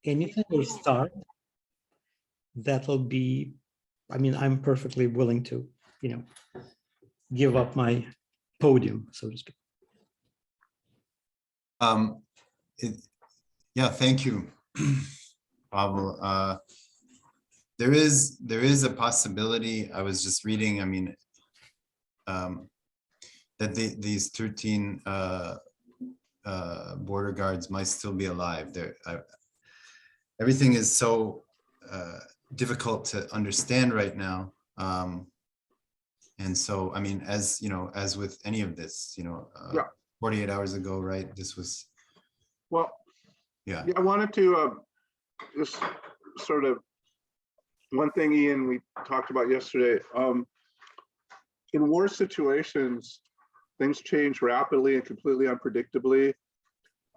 anything will start, that'll be, I mean, I'm perfectly willing to, give up my podium, so to speak. Yeah, thank you, Pavel. There is a possibility. I was just reading, I mean, that these 13 border guards might still be alive. Everything is so difficult to understand right now. And so, I mean, as you know, as with any of this, Yeah. 48 hours ago, right? This was, Well, yeah. I wanted to just sort of, one thing, Ian, we talked about yesterday, in war situations, things change rapidly and completely unpredictably.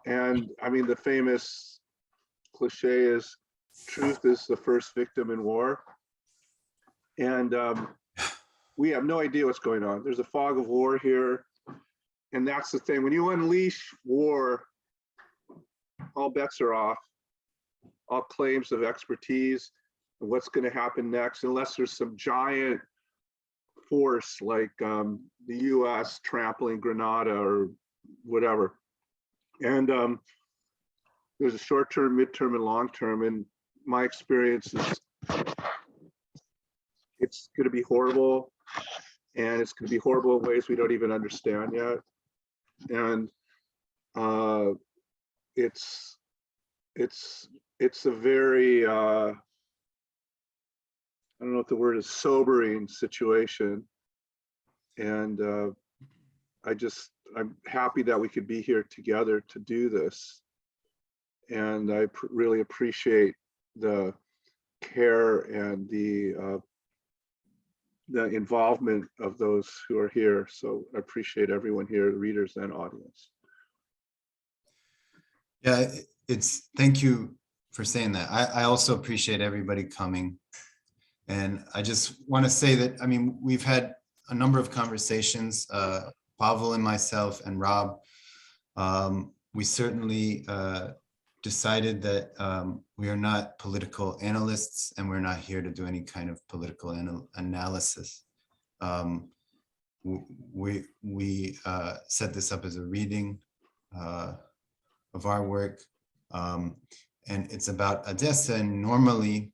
And I mean, the famous cliche is, truth is the first victim in war. And we have no idea what's going on. There's a fog of war here. And that's the thing, when you unleash war, all bets are off, all claims of expertise, and what's going to happen next, unless there's some giant force like the US trampling Grenada or whatever. And there's a short-term, mid-term, and long-term. And my experience is it's going to be horrible, and it's going to be horrible in ways we don't even understand yet. And it's a very I don't know if the word is sobering situation. And I'm happy that we could be here together to do this. And I really appreciate the care and the involvement of those who are here. So I appreciate everyone here, the readers and audience. Yeah, thank you for saying that. I also appreciate everybody coming. And I just want to say that, I mean, we've had a number of conversations, Pavel and myself and Rob. We certainly decided that we are not political analysts, and we're not here to do any kind of political analysis. We set this up as a reading of our work, and it's about Odessa. And normally,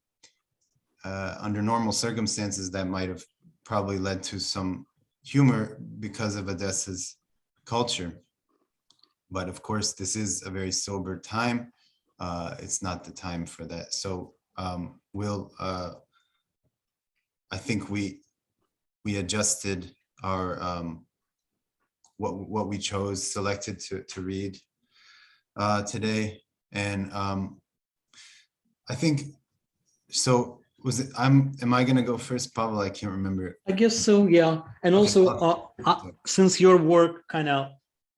under normal circumstances, that might have probably led to some humor because of Odessa's culture. But of course, this is a very sober time. It's not the time for that. So I think we adjusted our what we selected to read today. And I think so. Am I going to go first, Pavel? I can't remember. I guess so, yeah. And also, since your work kind of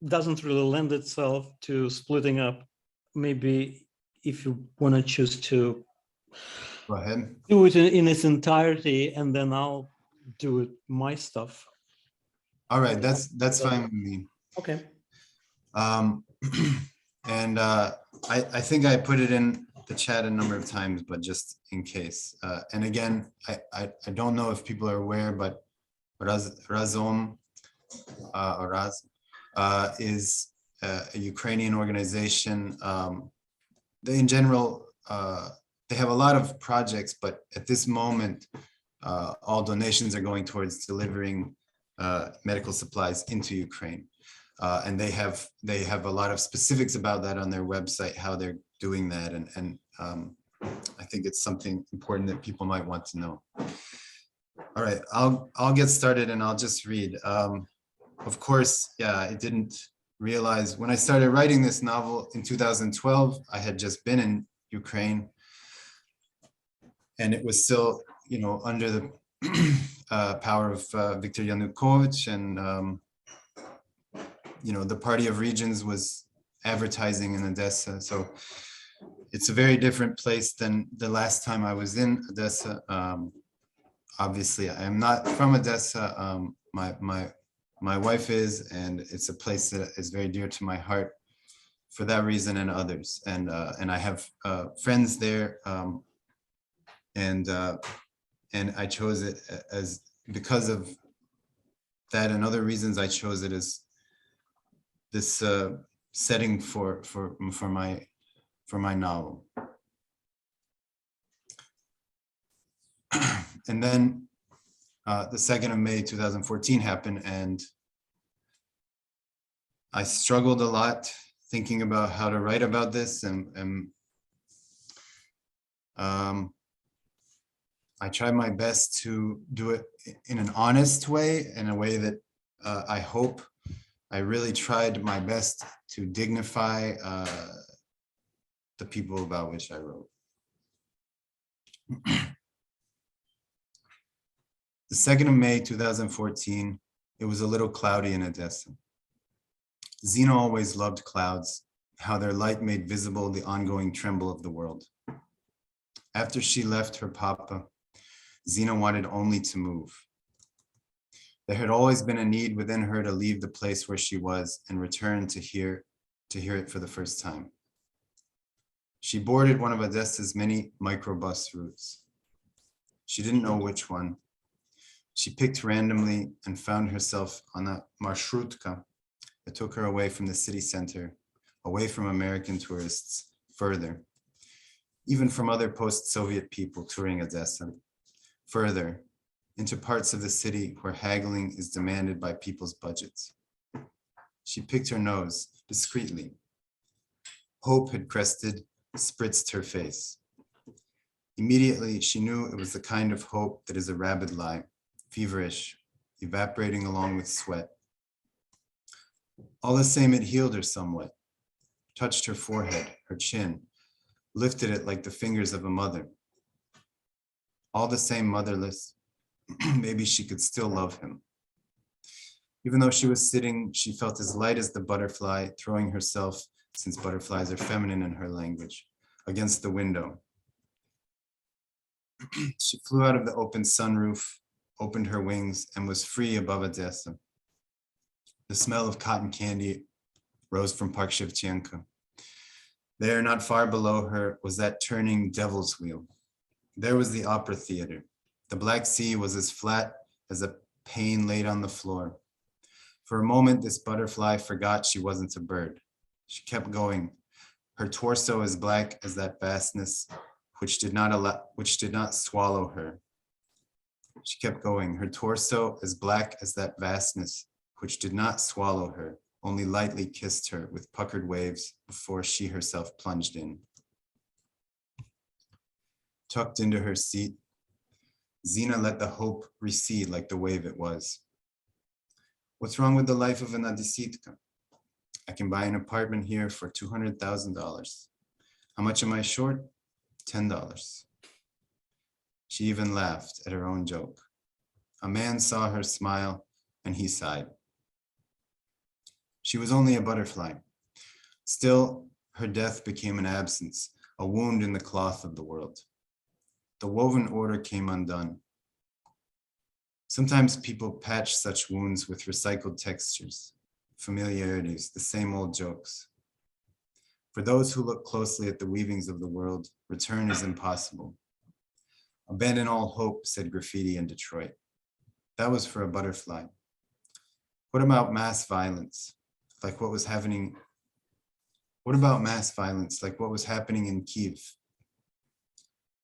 doesn't really lend itself to splitting up, maybe if you want to choose to go ahead, do it in its entirety, and then I'll do it my stuff. All right, that's fine with me. Okay. And I think I put it in the chat a number of times, but just in case. And again, I don't know if people are aware, but Razom or Raz is a Ukrainian organization. In general, they have a lot of projects, but at this moment, all donations are going towards delivering medical supplies into Ukraine. And they have a lot of specifics about that on their website, how they're doing that. And I think it's something important that people might want to know. All right, I'll get started and I'll just read. Of course, yeah, I didn't realize when I started writing this novel in 2012, I had just been in Ukraine, and it was still, under the power of Viktor Yanukovych, and the Party of Regions was advertising in Odessa. So it's a very different place than the last time I was in Odessa. Obviously, I am not from Odessa. My wife is, and it's a place that is very dear to my heart. for that reason and others. And I have friends there, and I chose it as, because of that and other reasons, I chose it as this setting for my novel. And then the 2nd of May 2014 happened, and I struggled a lot thinking about how to write about this, and I tried my best to do it in an honest way, in a way that I hope I really tried my best to dignify the people about which I wrote. The 2nd of May 2014, it was a little cloudy in Odessa. Zina always loved clouds, how their light made visible the ongoing tremble of the world. After she left her papa, Zina wanted only to move. There had always been a need within her to leave the place where she was and return to hear it for the first time. She boarded one of Odessa's many microbus routes. She didn't know which one. She picked randomly and found herself on a marshrutka that took her away from the city center, away from American tourists, further, even from other post-Soviet people touring Odessa, further, into parts of the city where haggling is demanded by people's budgets. She picked her nose discreetly. Hope had crested, spritzed her face. Immediately, she knew it was the kind of hope that is a rabid lie, feverish, evaporating along with sweat. All the same, it healed her somewhat, touched her forehead, her chin, lifted it like the fingers of a mother. All the same, motherless, maybe she could still love him. Even though she was sitting, she felt as light as the butterfly, throwing herself, since butterflies are feminine in her language, against the window. She flew out of the open sunroof, opened her wings, and was free above Odessa. The smell of cotton candy rose from Park Shevchenko. There, not far below her, was that turning devil's wheel. There was the opera theater. The Black Sea was as flat as a pane laid on the floor. For a moment, this butterfly forgot she wasn't a bird. She kept going, her torso as black as that vastness which did not swallow her. She kept going, her torso as black as that vastness which did not swallow her, only lightly kissed her with puckered waves before she herself plunged in. Tucked into her seat, Zina let the hope recede like the wave it was. What's wrong with the life of an Odessitka? I can buy an apartment here for $200,000. How much am I short? $10. She even laughed at her own joke. A man saw her smile and he sighed. She was only a butterfly. Still, her death became an absence, a wound in the cloth of the world. The woven order came undone. Sometimes people patch such wounds with recycled textures, familiarities, the same old jokes. For those who look closely at the weavings of the world, return is impossible. Abandon all hope, said graffiti in Detroit. That was for a butterfly. What about mass violence? Like what was happening? What about mass violence, like what was happening in Kyiv?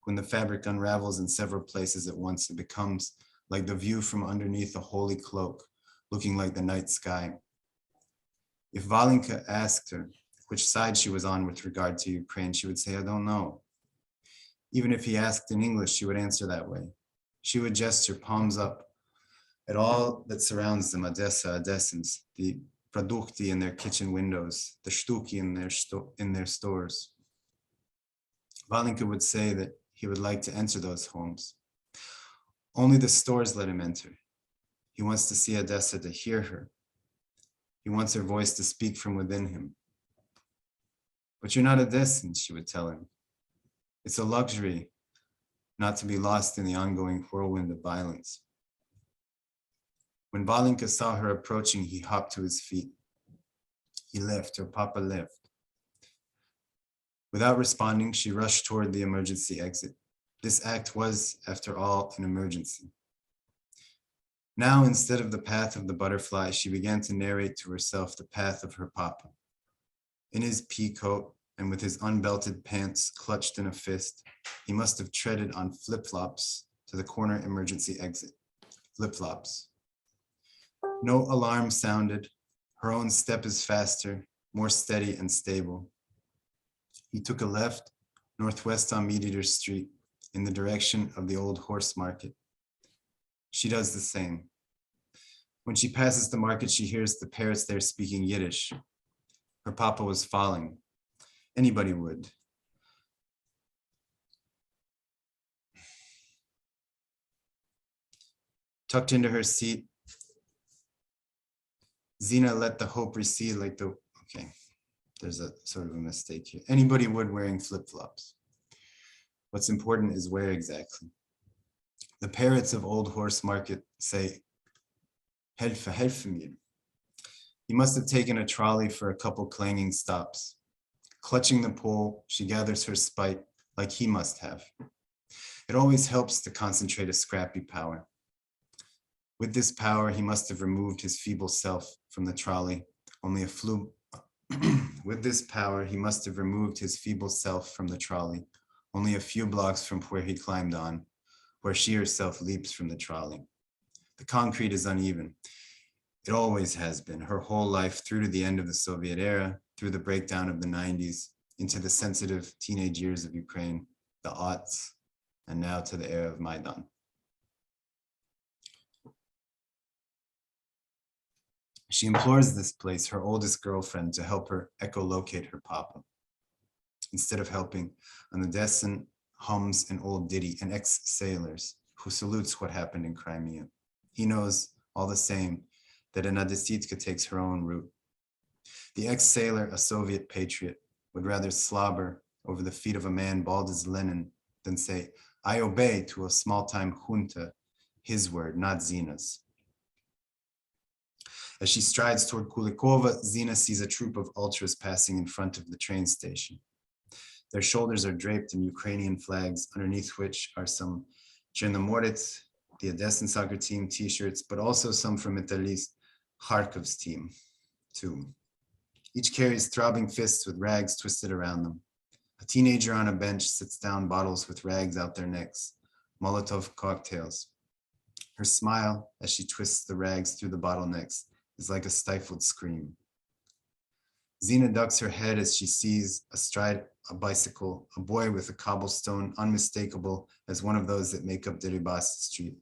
When the fabric unravels in several places at once, it becomes like the view from underneath a holy cloak, looking like the night sky. If Valenka asked her which side she was on with regard to Ukraine, she would say, I don't know. Even if he asked in English, she would answer that way. She would gesture palms up at all that surrounds them, Odessa, Odessans, the produkti in their kitchen windows, the shtuki in their stores. Valenka would say that he would like to enter those homes. Only the stores let him enter. He wants to see Odessa, to hear her. He wants her voice to speak from within him. But you're not Odessan, she would tell him. It's a luxury not to be lost in the ongoing whirlwind of violence. When Valenka saw her approaching, he hopped to his feet. He left, her papa left. Without responding, she rushed toward the emergency exit. This act was, after all, an emergency. Now, instead of the path of the butterfly, she began to narrate to herself the path of her papa. In his pea coat and with his unbelted pants clutched in a fist, he must have treaded on flip-flops to the corner emergency exit. Flip-flops. No alarm sounded. Her own step is faster, more steady and stable. He took a left, northwest on Meat Eater Street, in the direction of the old horse market. She does the same. When she passes the market, she hears the parrots there speaking Yiddish. Her papa was falling. Anybody would. Tucked into her seat, Zina let the hope recede like the, okay, there's a sort of a mistake here. Anybody would wearing flip-flops. What's important is where exactly. The parrots of Old Horse Market say, helfe mir. He must have taken a trolley for a couple clanging stops. Clutching the pole, she gathers her spite like he must have. It always helps to concentrate a scrappy power. With this power, he must have removed his feeble self from the trolley, only a few blocks from where he climbed on, where she herself leaps from the trolley. The concrete is uneven. It always has been, her whole life through to the end of the Soviet era, through the breakdown of the 90s, into the sensitive teenage years of Ukraine, the aughts, and now to the era of Maidan. She implores this place, her oldest girlfriend, to help her echolocate her papa. Instead of helping, an Odessan hums an old ditty, an ex-sailor's, who salutes what happened in Crimea. He knows, all the same, that an Odessitka takes her own route. The ex-sailor, a Soviet patriot, would rather slobber over the feet of a man bald as Lenin than say, I obey to a small-time junta, his word, not Zina's. As she strides toward Kulikova, Zina sees a troop of ultras passing in front of the train station. Their shoulders are draped in Ukrainian flags, underneath which are some Chernomorets, the Odessan soccer team t-shirts, but also some from Italy's Kharkov's team, too. Each carries throbbing fists with rags twisted around them. A teenager on a bench sits down bottles with rags out their necks, Molotov cocktails. Her smile, as she twists the rags through the bottlenecks, is like a stifled scream. Zina ducks her head as she sees astride a bicycle, a boy with a cobblestone unmistakable as one of those that make up Deribas Street.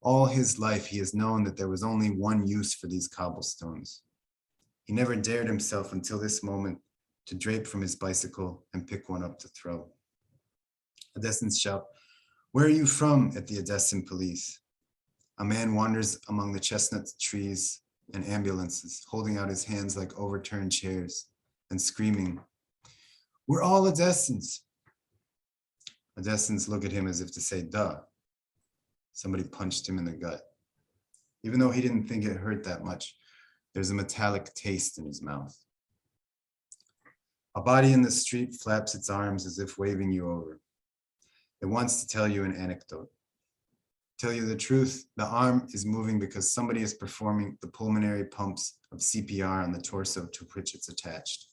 All his life, he has known that there was only one use for these cobblestones. He never dared himself until this moment to drape from his bicycle and pick one up to throw. Odessans shout, "Where are you from?" at the Odessan police. A man wanders among the chestnut trees and ambulances, holding out his hands like overturned chairs and screaming, "We're all Odessans." Odessans look at him as if to say, duh. Somebody punched him in the gut. Even though he didn't think it hurt that much, there's a metallic taste in his mouth. A body in the street flaps its arms as if waving you over. It wants to tell you an anecdote. Tell you the truth, the arm is moving because somebody is performing the pulmonary pumps of CPR on the torso to which it's attached.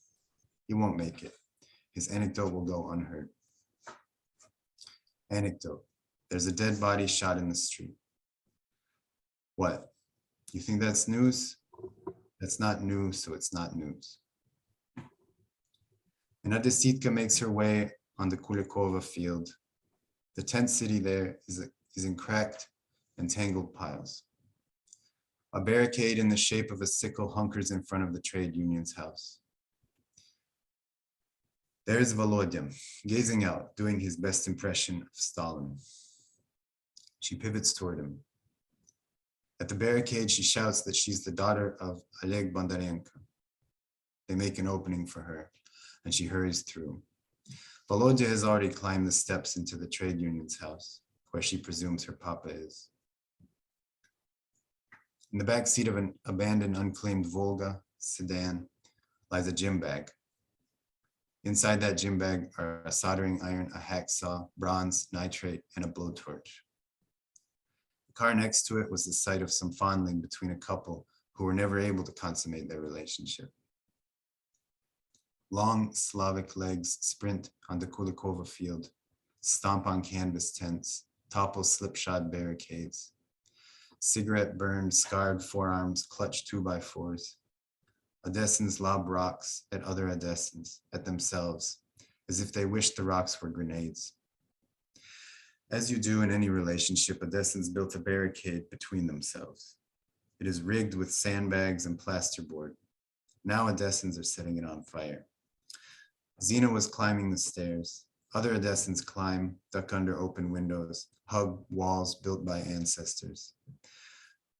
He won't make it. His anecdote will go unheard. Anecdote. There's a dead body shot in the street. What? You think that's news? That's not news, so it's not news. And Odessitka makes her way on the Kulikova field. The tent city there is in cracked and tangled piles. A barricade in the shape of a sickle hunkers in front of the trade union's house. There's Volodya, gazing out, doing his best impression of Stalin. She pivots toward him. At the barricade, she shouts that she's the daughter of Oleg Bondarenko. They make an opening for her, and she hurries through. Volodya has already climbed the steps into the trade union's house, where she presumes her papa is. In the back seat of an abandoned, unclaimed Volga sedan lies a gym bag. Inside that gym bag are a soldering iron, a hacksaw, bronze, nitrate, and a blowtorch. The car next to it was the site of some fondling between a couple who were never able to consummate their relationship. Long Slavic legs sprint on the Kulikova field, stomp on canvas tents, topple slipshod barricades. Cigarette burned, scarred forearms clutch 2x4s. Odessans lob rocks at other Odessans, at themselves, as if they wished the rocks were grenades. As you do in any relationship, Odessans built a barricade between themselves. It is rigged with sandbags and plasterboard. Now Odessans are setting it on fire. Zina was climbing the stairs. Other Odessans climb, duck under open windows, hug walls built by ancestors.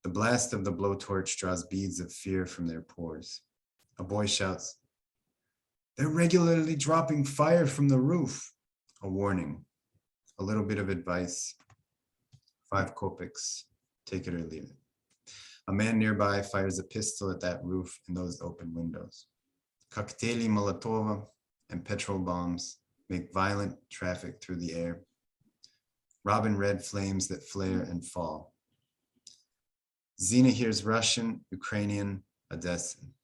The blast of the blowtorch draws beads of fear from their pores. A boy shouts, "They're regularly dropping fire from the roof." A warning, a little bit of advice. 5 kopecks, take it or leave it. A man nearby fires a pistol at that roof and those open windows. Cocktaili Molotova and petrol bombs make violent traffic through the air. Robin red flames that flare and fall. Zina hears Russian, Ukrainian, Odessan.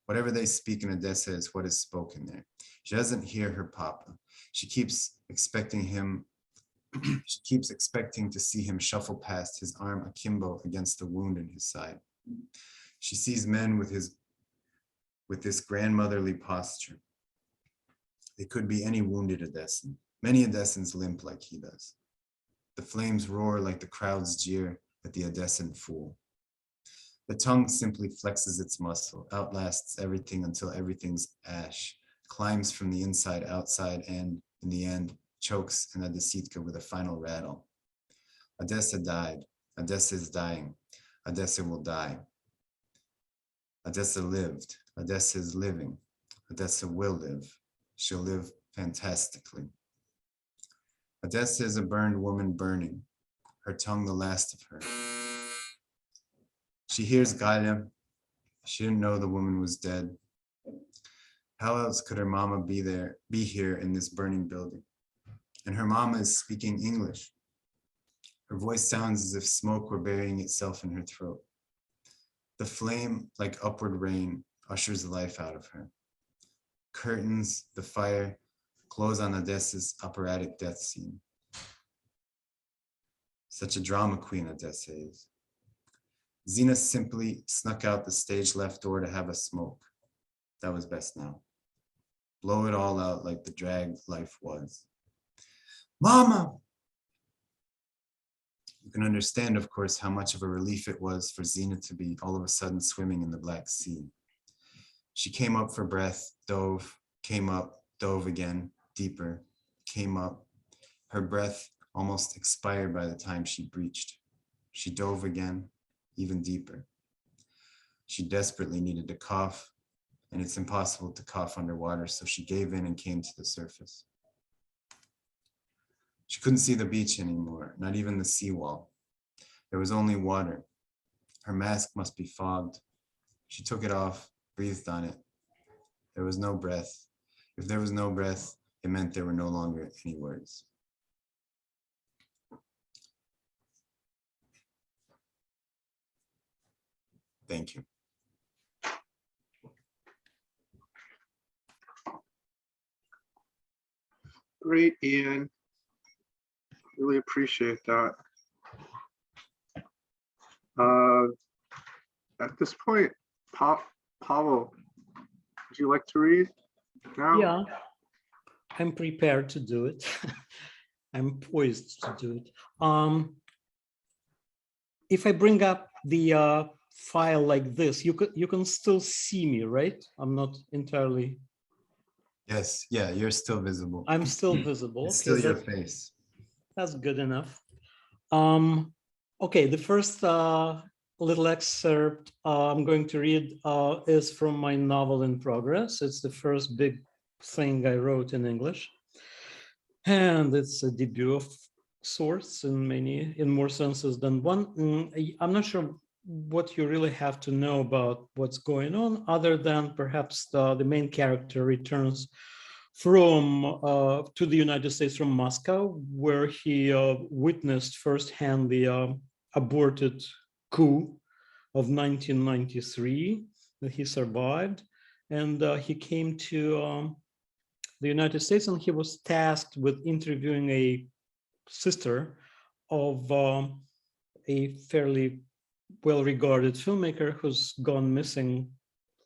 Whatever they speak in Odessa is what is spoken there. She doesn't hear her papa. She keeps expecting to see him shuffle past, his arm akimbo against the wound in his side. She sees men with this grandmotherly posture. They could be any wounded Odessan. Many Odessans limp like he does. The flames roar like the crowd's jeer at the Odessan fool. The tongue simply flexes its muscle, outlasts everything until everything's ash, climbs from the inside outside, and, in the end, chokes in a desitka with a final rattle. Odessa died. Odessa is dying. Odessa will die. Odessa lived. Odessa is living. Odessa will live. She'll live fantastically. Odessa is a burned woman burning, her tongue the last of her. She hears Galia. She didn't know the woman was dead. How else could her mama be here in this burning building? And her mama is speaking English. Her voice sounds as if smoke were burying itself in her throat. The flame, like upward rain, ushers the life out of her. Curtains, the fire, close on Odessa's operatic death scene. Such a drama queen Odessa is. Zina simply snuck out the stage left door to have a smoke. That was best now. Blow it all out like the drag life was. Mama! You can understand, of course, how much of a relief it was for Zina to be all of a sudden swimming in the Black Sea. She came up for breath, dove, came up, dove again, deeper, came up. Her breath almost expired by the time she breached. She dove again, even deeper. She desperately needed to cough, and it's impossible to cough underwater, so she gave in and came to the surface. She couldn't see the beach anymore, not even the seawall. There was only water. Her mask must be fogged. She took it off, breathed on it. There was no breath. If there was no breath, it meant there were no longer any words. Thank you. Great, Ian. Really appreciate that. At this point, Pavel, would you like to read now? Yeah, I'm prepared to do it. I'm poised to do it. If I bring up the file like this, you can still see me, right? I'm not entirely. Yes, yeah, you're still visible. I'm still visible. It's Okay, still your face. That's good enough. Okay, the first little excerpt I'm going to read is from my novel in progress. It's the first big thing I wrote in English. And it's a debut of sorts in more senses than one. I'm not sure what you really have to know about what's going on, other than perhaps the main character returns to the United States from Moscow, where he witnessed firsthand the aborted coup of 1993 that he survived. And he came to the United States, and he was tasked with interviewing a sister of a fairly well-regarded filmmaker who's gone missing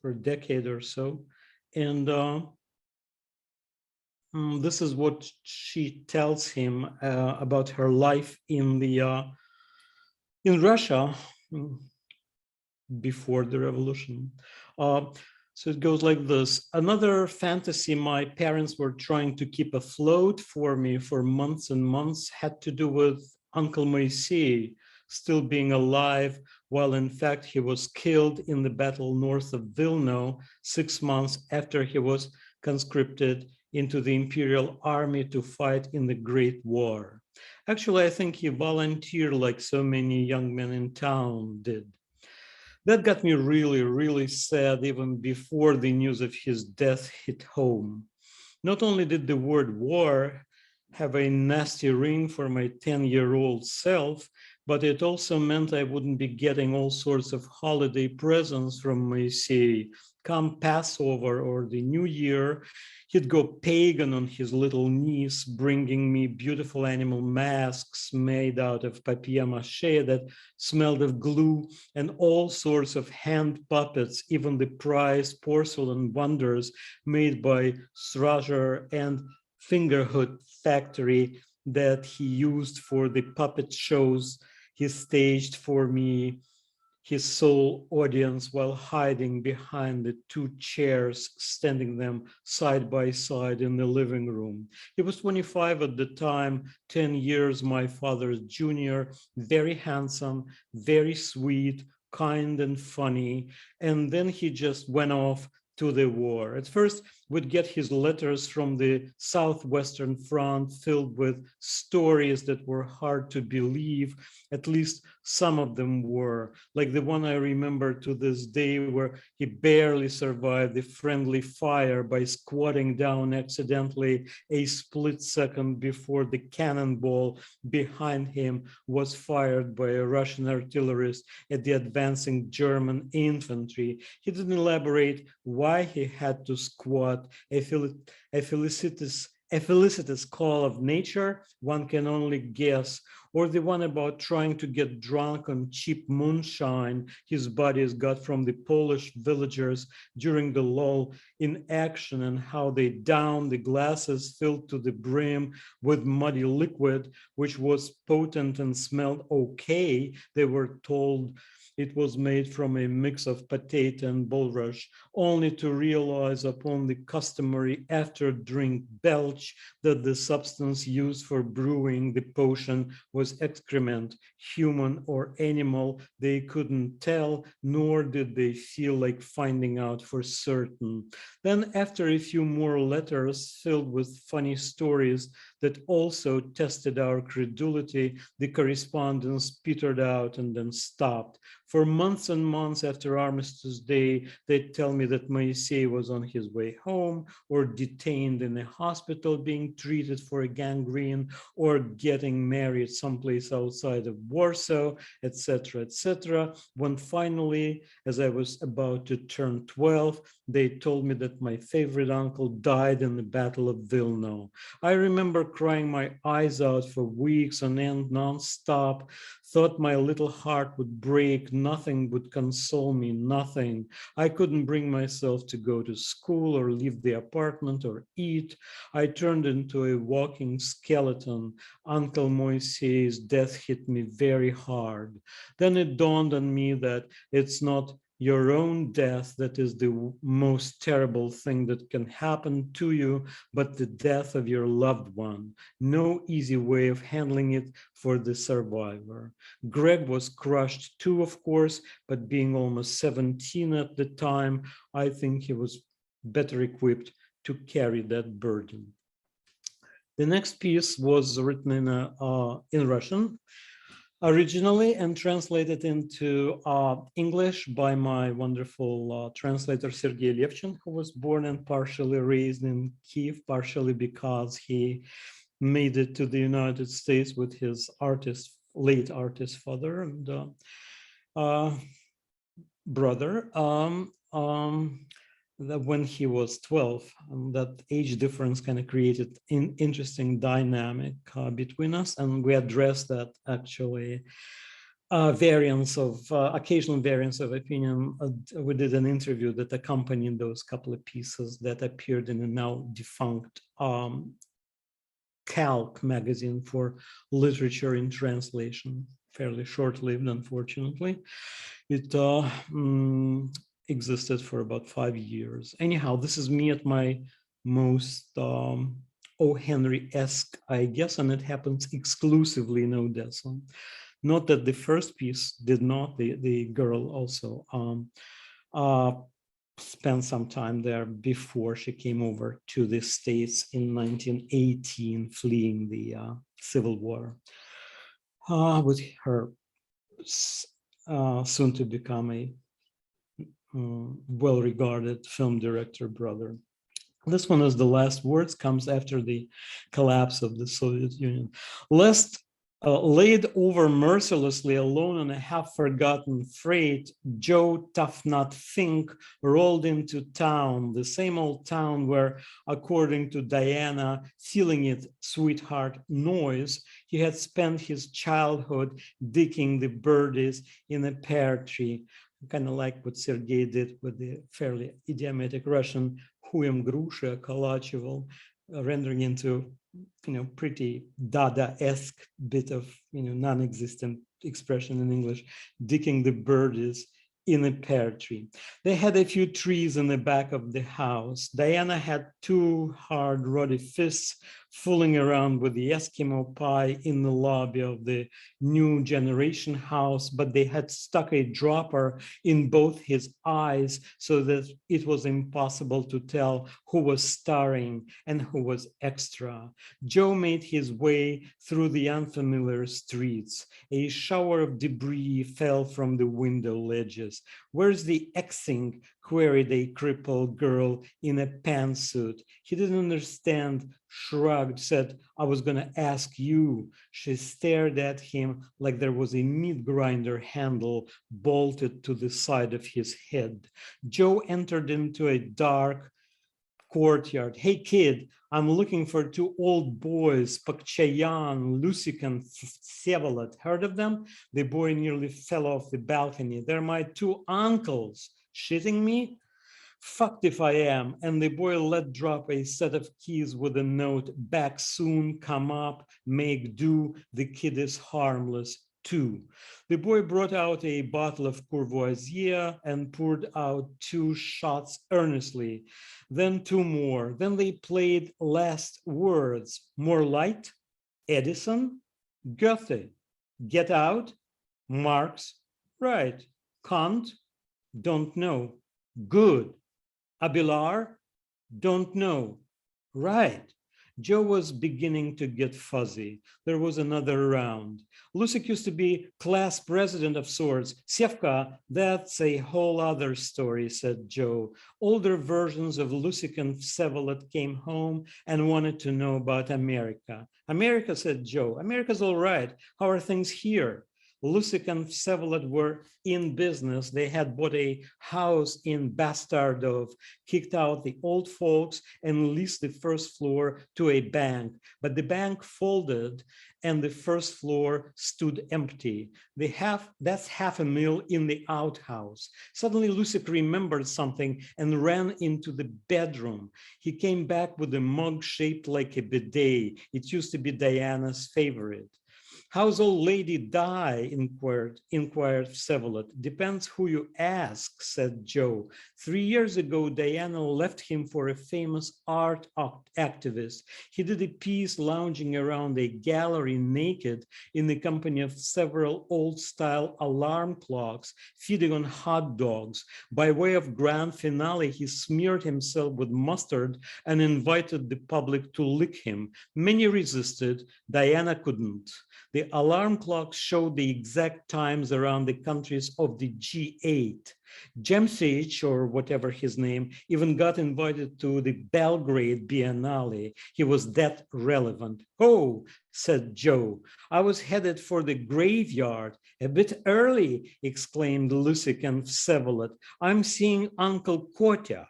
for a decade or so. And this is what she tells him about her life in Russia before the revolution. So it goes like this. Another fantasy my parents were trying to keep afloat for me for months and months had to do with Uncle Moisey still being alive, while in fact he was killed in the battle north of Vilno 6 months after he was conscripted into the Imperial Army to fight in the Great War. Actually, I think he volunteered like so many young men in town did. That got me really, really sad even before the news of his death hit home. Not only did the word war have a nasty ring for my 10-year-old self, but it also meant I wouldn't be getting all sorts of holiday presents from Moisey. Come Passover or the New Year, he'd go pagan on his little niece, bringing me beautiful animal masks made out of papier-mâché that smelled of glue, and all sorts of hand puppets, even the prized porcelain wonders made by Strager and Fingerhood factory that he used for the puppet shows he staged for me, his sole audience, while hiding behind the 2 chairs, standing them side by side in the living room. He was 25 at the time, 10 years my father's junior, very handsome, very sweet, kind and funny. And then he just went off to the war. At first, we'd get his letters from the Southwestern Front filled with stories that were hard to believe. At least some of them were, like the one I remember to this day where he barely survived the friendly fire by squatting down accidentally a split second before the cannonball behind him was fired by a Russian artillerist at the advancing German infantry. He didn't elaborate why he had to squat. A felicitous call of nature, one can only guess, or the one about trying to get drunk on cheap moonshine his buddies got from the Polish villagers during the lull in action, and how they downed the glasses filled to the brim with muddy liquid, which was potent and smelled okay. They were told it was made from a mix of potato and bulrush, only to realize upon the customary after-drink belch that the substance used for brewing the potion was excrement, human or animal. They couldn't tell, nor did they feel like finding out for certain. Then, after a few more letters filled with funny stories that also tested our credulity, the correspondence petered out and then stopped. For months and months after Armistice Day, they'd tell me that Moisey was on his way home, or detained in a hospital being treated for a gangrene, or getting married someplace outside of Warsaw, etc., etc. When finally, as I was about to turn 12, they told me that my favorite uncle died in the Battle of Vilno. I remember crying my eyes out for weeks on end, non-stop, thought my little heart would break, nothing would console me, nothing. I couldn't bring myself to go to school or leave the apartment or eat. I turned into a walking skeleton. Uncle Moisey's death hit me very hard. Then it dawned on me that it's not your own death that is the most terrible thing that can happen to you, but the death of your loved one. No easy way of handling it for the survivor. Greg was crushed too, of course, but being almost 17 at the time, I think he was better equipped to carry that burden. The next piece was written in Russian. originally and translated into English by my wonderful translator, Sergei Levchin, who was born and partially raised in Kiev, partially because he made it to the United States with his late artist father and brother. That when he was 12, that age difference kind of created an interesting dynamic between us, and we addressed that actually occasional variance of opinion. We did an interview that accompanied those couple of pieces that appeared in a now defunct Calc magazine for literature in translation, fairly short-lived, unfortunately. It existed for about 5 years. Anyhow, this is me at my most O. Henry-esque, I guess, and it happens exclusively in Odessa. Note that the first piece did not, the girl also spent some time there before she came over to the States in 1918, fleeing the Civil War, with her soon to become a well-regarded film director brother. This one is the last words, comes after the collapse of the Soviet Union. Lest laid over mercilessly alone on a half-forgotten freight, Joe Tough Not Fink rolled into town, the same old town where, according to Diana, feeling it sweetheart noise, he had spent his childhood digging the birdies in a pear tree, kind of like what Sergei did with the fairly idiomatic Russian "Huem grusha kalacheval," rendering into pretty Dada-esque bit of non-existent expression in English, digging the birdies in a pear tree. They had a few trees in the back of the house. Diana had 2 hard, ruddy fists fooling around with the Eskimo pie in the lobby of the new generation house, but they had stuck a dropper in both his eyes so that it was impossible to tell who was starring and who was extra. Joe made his way through the unfamiliar streets. A shower of debris fell from the window ledges. "Where's the Xing?" queried a crippled girl in a pantsuit. He didn't understand, shrugged, said, "I was going to ask you." She stared at him like there was a meat grinder handle bolted to the side of his head. Joe entered into a dark courtyard. "Hey, kid, I'm looking for 2 old boys, Pakchayan, Lusik, and Vsevolod. Heard of them?" The boy nearly fell off the balcony. "They're my 2 uncles." "Shitting me?" "Fucked if I am." And the boy let drop a set of keys with a note, "Back soon, come up, make do, the kid is harmless too." The boy brought out a bottle of Courvoisier and poured out 2 shots earnestly, then 2 more. Then they played last words. "More light?" "Edison?" "Goethe." "Get out?" "Marx." "Right." "Kant?" "Don't know." "Good." "Abelard?" "Don't know." "Right." Joe was beginning to get fuzzy. There was another round. Lusik used to be class president of sorts. "Sevka, that's a whole other story," said Joe. Older versions of Lusik and Vsevolod came home and wanted to know about America. "America," said Joe. "America's all right. How are things here?" Lusik and Vsevolod were in business. They had bought a house in Bastardov, kicked out the old folks, and leased the first floor to a bank. But the bank folded and the first floor stood empty. That's $500,000 in the outhouse. Suddenly Lusik remembered something and ran into the bedroom. He came back with a mug shaped like a bidet. It used to be Diana's favorite. "How's old lady Di?" inquired Vsevolod. "Depends who you ask," said Joe. 3 years ago, Diana left him for a famous art activist. He did a piece lounging around a gallery naked in the company of several old-style alarm clocks feeding on hot dogs. By way of grand finale, he smeared himself with mustard and invited the public to lick him. Many resisted. Diana couldn't. The alarm clock showed the exact times around the countries of the G8. Jemsich, or whatever his name, even got invited to the Belgrade Biennale. He was that relevant. Oh, said Joe, I was headed for the graveyard. A bit early, exclaimed Lusik and Vsevolod. I'm seeing Uncle Kotya.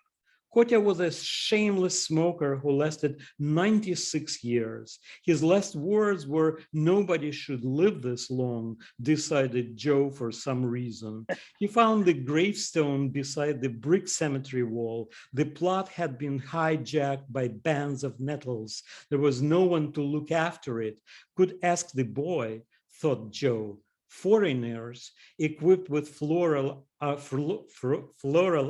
Kotya was a shameless smoker who lasted 96 years. His last words were, nobody should live this long, decided Joe for some reason. He found the gravestone beside the brick cemetery wall. The plot had been hijacked by bands of nettles. There was no one to look after it. Could ask the boy, thought Joe. Foreigners equipped with floral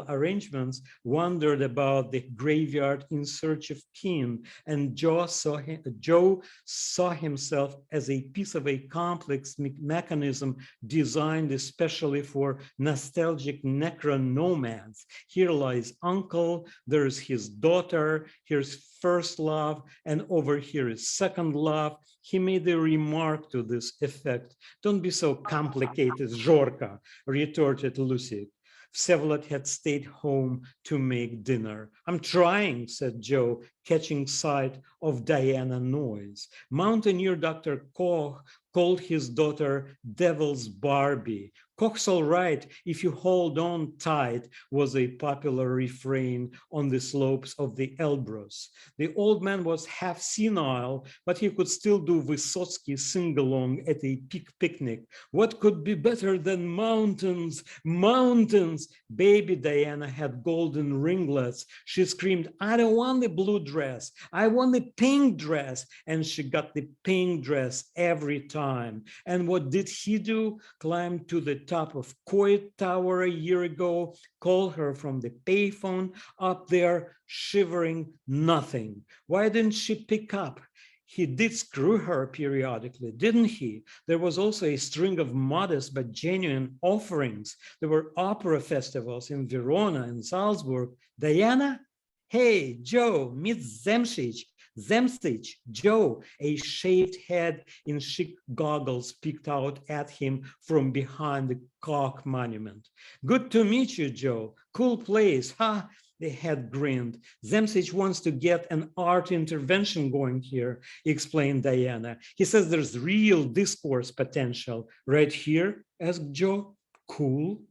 arrangements wandered about the graveyard in search of kin, and Joe saw himself as a piece of a complex mechanism designed especially for nostalgic necronomads. Here lies uncle, there's his daughter, here's first love, and over here is second love. He made a remark to this effect. Don't be so complicated, Zhorka, retorted Lucy. Vsevolod had stayed home to make dinner. I'm trying, said Joe, catching sight of Diana Noyes. Mountaineer Dr. Koch called his daughter Devil's Barbie. Koch's all right if you hold on tight was a popular refrain on the slopes of the Elbrus. The old man was half senile, but he could still do Vysotsky sing-along at a picnic. What could be better than mountains? Mountains! Baby Diana had golden ringlets. She screamed, I don't want the blue dress. I want the pink dress. And she got the pink dress every time. And what did he do? Climbed to the top of Coit Tower a year ago, called her from the payphone up there, shivering, nothing. Why didn't she pick up? He did screw her periodically, didn't he? There was also a string of modest but genuine offerings. There were opera festivals in Verona and Salzburg. Diana? Hey, Joe, meet Zemsich. Zemsich, Joe, a shaved head in chic goggles peeked out at him from behind the Koch monument. Good to meet you, Joe. Cool place, huh? The head grinned. Zemsich wants to get an art intervention going here, explained Diana. He says there's real discourse potential. Right here, asked Joe. Cool.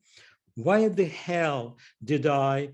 Why the hell did I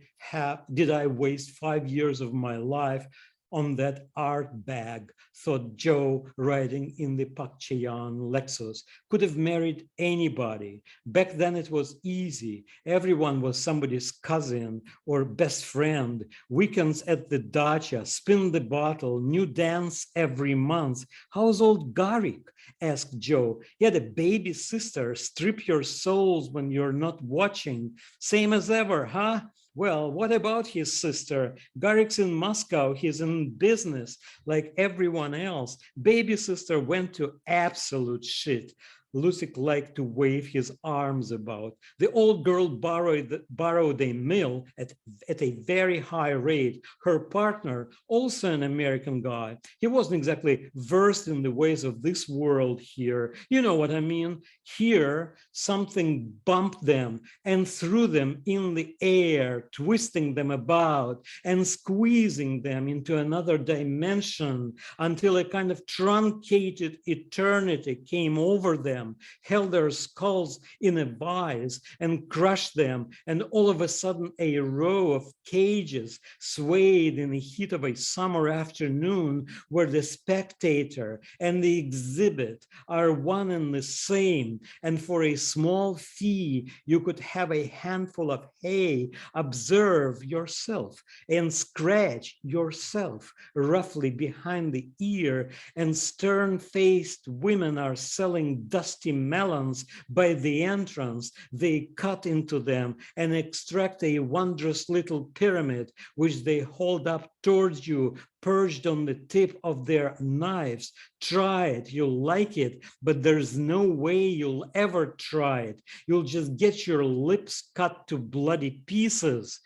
waste 5 years of my life on that art bag, thought Joe, riding in the Pakchayan Lexus. Could have married anybody. Back then it was easy. Everyone was somebody's cousin or best friend. Weekends at the dacha, spin the bottle, new dance every month. How's old Garik? Asked Joe. He had a baby sister. Strip your souls when you're not watching. Same as ever, huh? Well, what about his sister? Garik's in Moscow. He's in business like everyone else. Baby sister went to absolute shit. Lusik liked to wave his arms about. The old girl borrowed a mill at a very high rate. Her partner, also an American guy, he wasn't exactly versed in the ways of this world here. You know what I mean? Here, something bumped them and threw them in the air, twisting them about and squeezing them into another dimension until a kind of truncated eternity came over them, held their skulls in a vise and crushed them, and all of a sudden a row of cages swayed in the heat of a summer afternoon where the spectator and the exhibit are one and the same, and for a small fee you could have a handful of hay, observe yourself and scratch yourself roughly behind the ear, and stern-faced women are selling dusty melons by the entrance. They cut into them and extract a wondrous little pyramid, which they hold up towards you, perched on the tip of their knives. Try it, you'll like it, but there's no way you'll ever try it. You'll just get your lips cut to bloody pieces.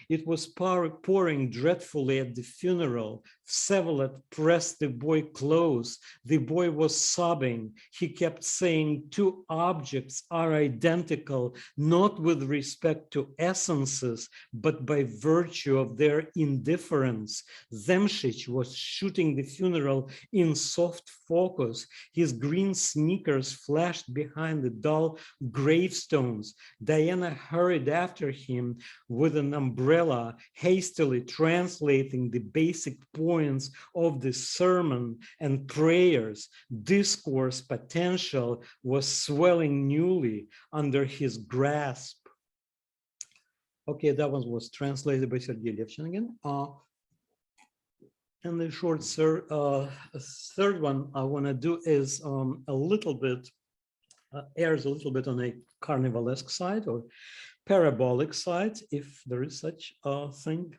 It was pouring dreadfully at the funeral. Vsevolod pressed the boy close. The boy was sobbing. He kept saying two objects are identical, not with respect to essences, but by virtue of their indifference. Zemshich was shooting the funeral in soft focus. His green sneakers flashed behind the dull gravestones. Diana hurried after him with an umbrella, hastily translating the basic points of the sermon and prayers. Discourse potential was swelling newly under his grasp. Okay, that one was translated by Sergei Levchin again. And the short third one I want to do is a little bit, airs a little bit on a carnivalesque side or parabolic side, if there is such a thing.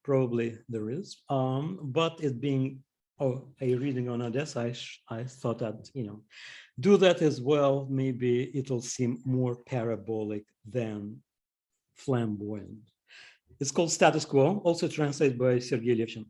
Probably there is, but it being a reading on Odessa, I thought that, do that as well. Maybe it'll seem more parabolic than flamboyant. It's called Status Quo, also translated by Sergei Levchin.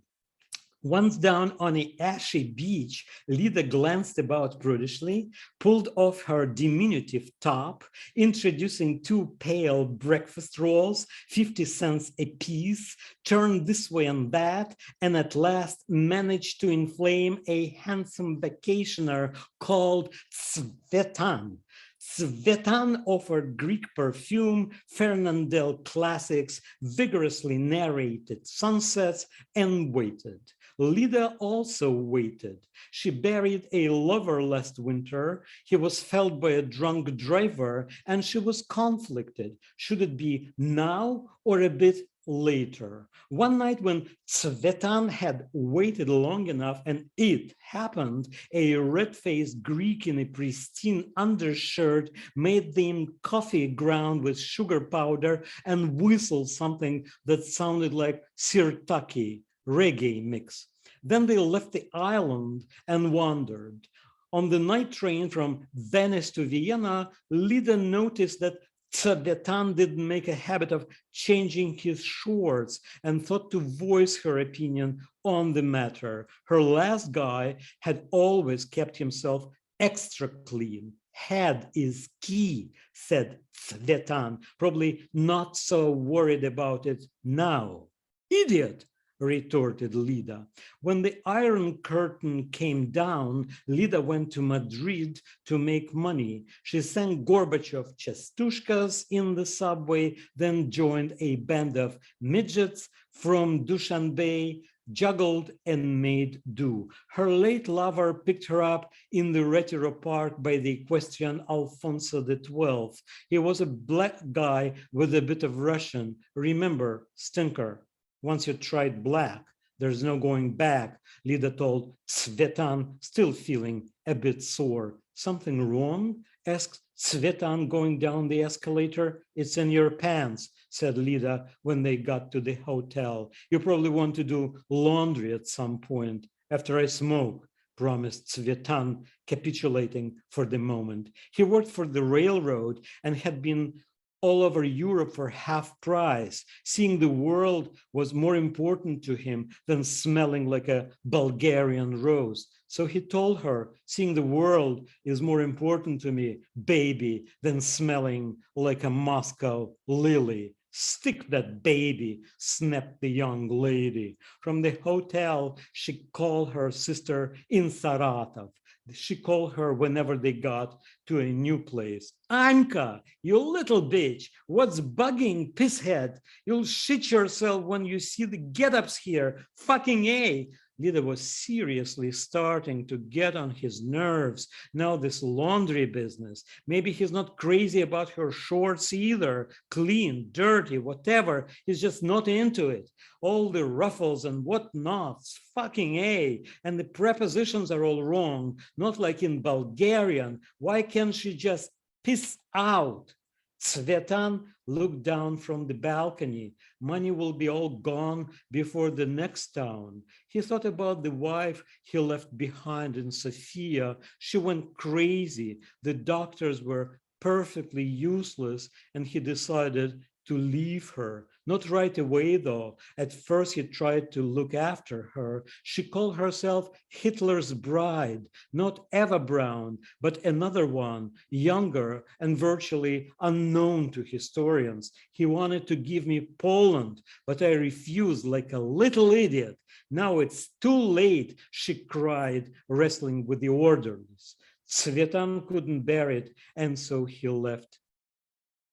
Once down on a ashy beach, Lida glanced about prudishly, pulled off her diminutive top, introducing two pale breakfast rolls, 50 cents apiece, turned this way and that, and at last managed to inflame a handsome vacationer called Tsvetan. Tsvetan offered Greek perfume, Fernandel classics, vigorously narrated sunsets, and waited. Lida also waited. She buried a lover last winter. He was felled by a drunk driver, and she was conflicted. Should it be now or a bit later? One night when Tsvetan had waited long enough, and it happened, a red-faced Greek in a pristine undershirt made them coffee ground with sugar powder and whistled something that sounded like sirtaki, reggae mix. Then they left the island and wandered. On the night train from Venice to Vienna, Lida noticed that Tsvetan didn't make a habit of changing his shorts and thought to voice her opinion on the matter. Her last guy had always kept himself extra clean. Head is key, said Tsvetan, probably not so worried about it now. Idiot, retorted Lida. When the Iron Curtain came down, Lida went to Madrid to make money. She sang Gorbachev chastushkas in the subway, then joined a band of midgets from Dushanbe, juggled and made do. Her late lover picked her up in the Retiro Park by the equestrian Alfonso XII. He was a black guy with a bit of Russian. Remember, stinker. Once you tried black, there's no going back, Lida told Tsvetan, still feeling a bit sore. Something wrong? Asked Tsvetan, going down the escalator. It's in your pants, said Lida when they got to the hotel. You probably want to do laundry at some point after I smoke, promised Tsvetan, capitulating for the moment. He worked for the railroad and had been all over Europe for half price. Seeing the world was more important to him than smelling like a Bulgarian rose. So he told her, seeing the world is more important to me, baby, than smelling like a Moscow lily. Stick that baby, snapped the young lady. From the hotel, she called her sister in Saratov. She called her whenever they got to a new place. Anka, you little bitch, what's bugging, pisshead? You'll shit yourself when you see the get-ups here. Fucking A. Lida was seriously starting to get on his nerves. Now this laundry business. Maybe he's not crazy about her shorts either. Clean, dirty, whatever. He's just not into it. All the ruffles and whatnots. Fucking A. And the prepositions are all wrong. Not like in Bulgarian. Why can't she just piss out? Tsvetan looked down from the balcony. Money will be all gone before the next town. He thought about the wife he left behind in Sofia. She went crazy. The doctors were perfectly useless, and he decided to leave her. Not right away, though. At first, he tried to look after her. She called herself Hitler's bride, not Eva Braun, but another one, younger and virtually unknown to historians. He wanted to give me Poland, but I refused like a little idiot. Now it's too late, she cried, wrestling with the orderlies. Tsvetan couldn't bear it, and so he left.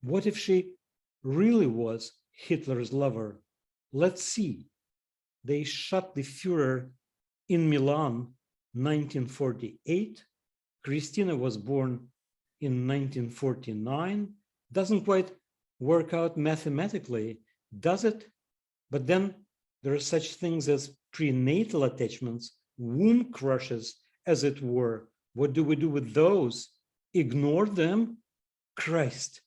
What if she really was Hitler's lover? Let's see. They shot the Führer in Milan, 1948. Christina was born in 1949. Doesn't quite work out mathematically, does it? But then there are such things as prenatal attachments, womb crushes, as it were. What do we do with those? Ignore them? Christ,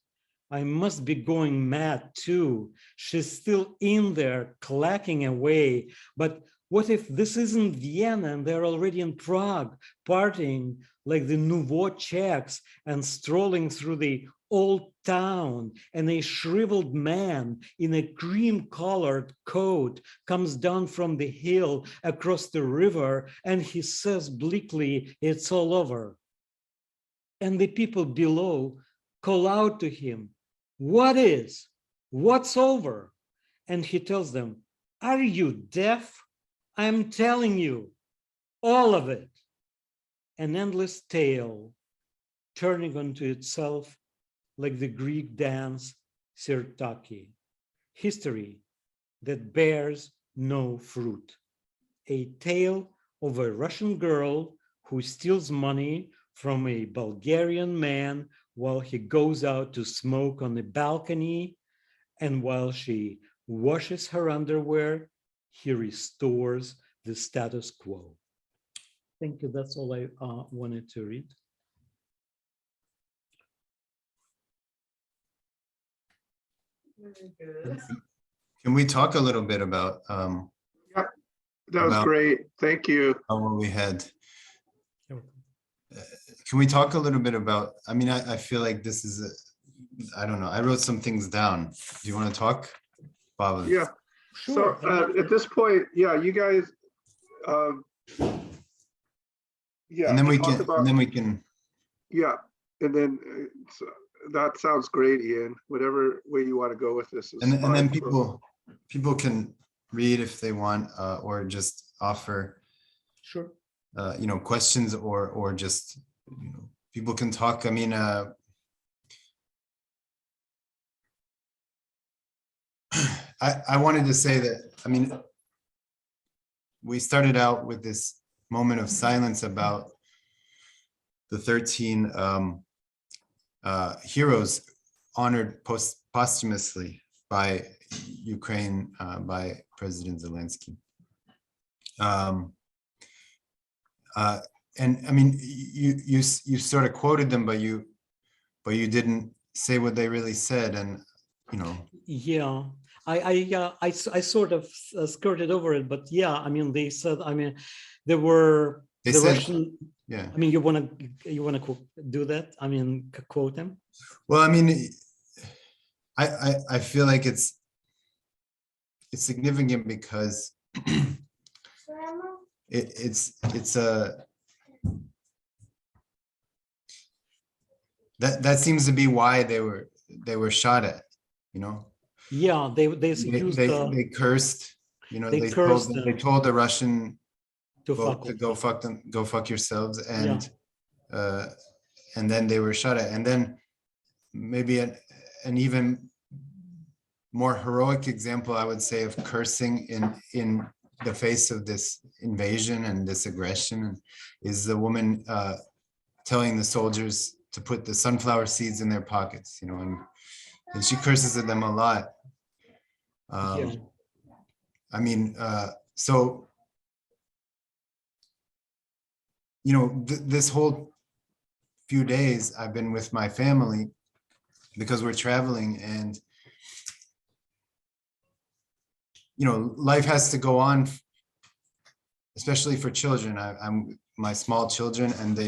I must be going mad too. She's still in there, clacking away. But what if this isn't Vienna and they're already in Prague, partying like the Nouveau Czechs and strolling through the old town, and a shriveled man in a cream-colored coat comes down from the hill across the river, and he says bleakly, it's all over. And the people below call out to him, what is? What's over? And he tells them, are you deaf? I'm telling you, all of it. An endless tale turning onto itself like the Greek dance Sirtaki. History that bears no fruit. A tale of a Russian girl who steals money from a Bulgarian man while he goes out to smoke on the balcony, and while she washes her underwear, he restores the status quo. Thank you. That's all I wanted to read. Very good. Can we talk a little bit about Yep, that was great. Thank you. what we had? Can we talk a little bit about, I mean, I feel like this is, I don't know, I wrote some things down. Do you want to talk, Pavel? Yeah. Sure. So at this point, yeah, you guys, yeah. And then we talk can, about- and then we can, Yeah, and then that sounds great, Ian. Whatever way you want to go with this is and then fine. people can read if they want, or just offer, Sure. you know, questions, or just, you know, people can talk. I mean, I wanted to say that, I mean, we started out with this moment of silence about the 13 heroes honored posthumously by Ukraine, by President Zelensky. And I mean, you sort of quoted them, but you didn't say what they really said, and you know. Yeah, I sort of skirted over it, but yeah, I mean, they said, I mean, there were They the said, Russian. yeah. I mean, you wanna do that? I mean, quote them. Well, I mean, I feel like it's significant because it's a that seems to be why they were shot at, you know. Yeah, they used they cursed, you know. they cursed they them. told the Russian To vote fuck to go fuck yourselves, and Yeah. and then they were shot at, and then maybe an even more heroic example, I would say, of cursing in the face of this invasion and this aggression is the woman telling the soldiers to put the sunflower seeds in their pockets, you know, and she curses at them a lot. Yeah. I mean, so, you know, this whole few days I've been with my family because we're traveling, and you know, life has to go on, especially for children. I'm my small children, and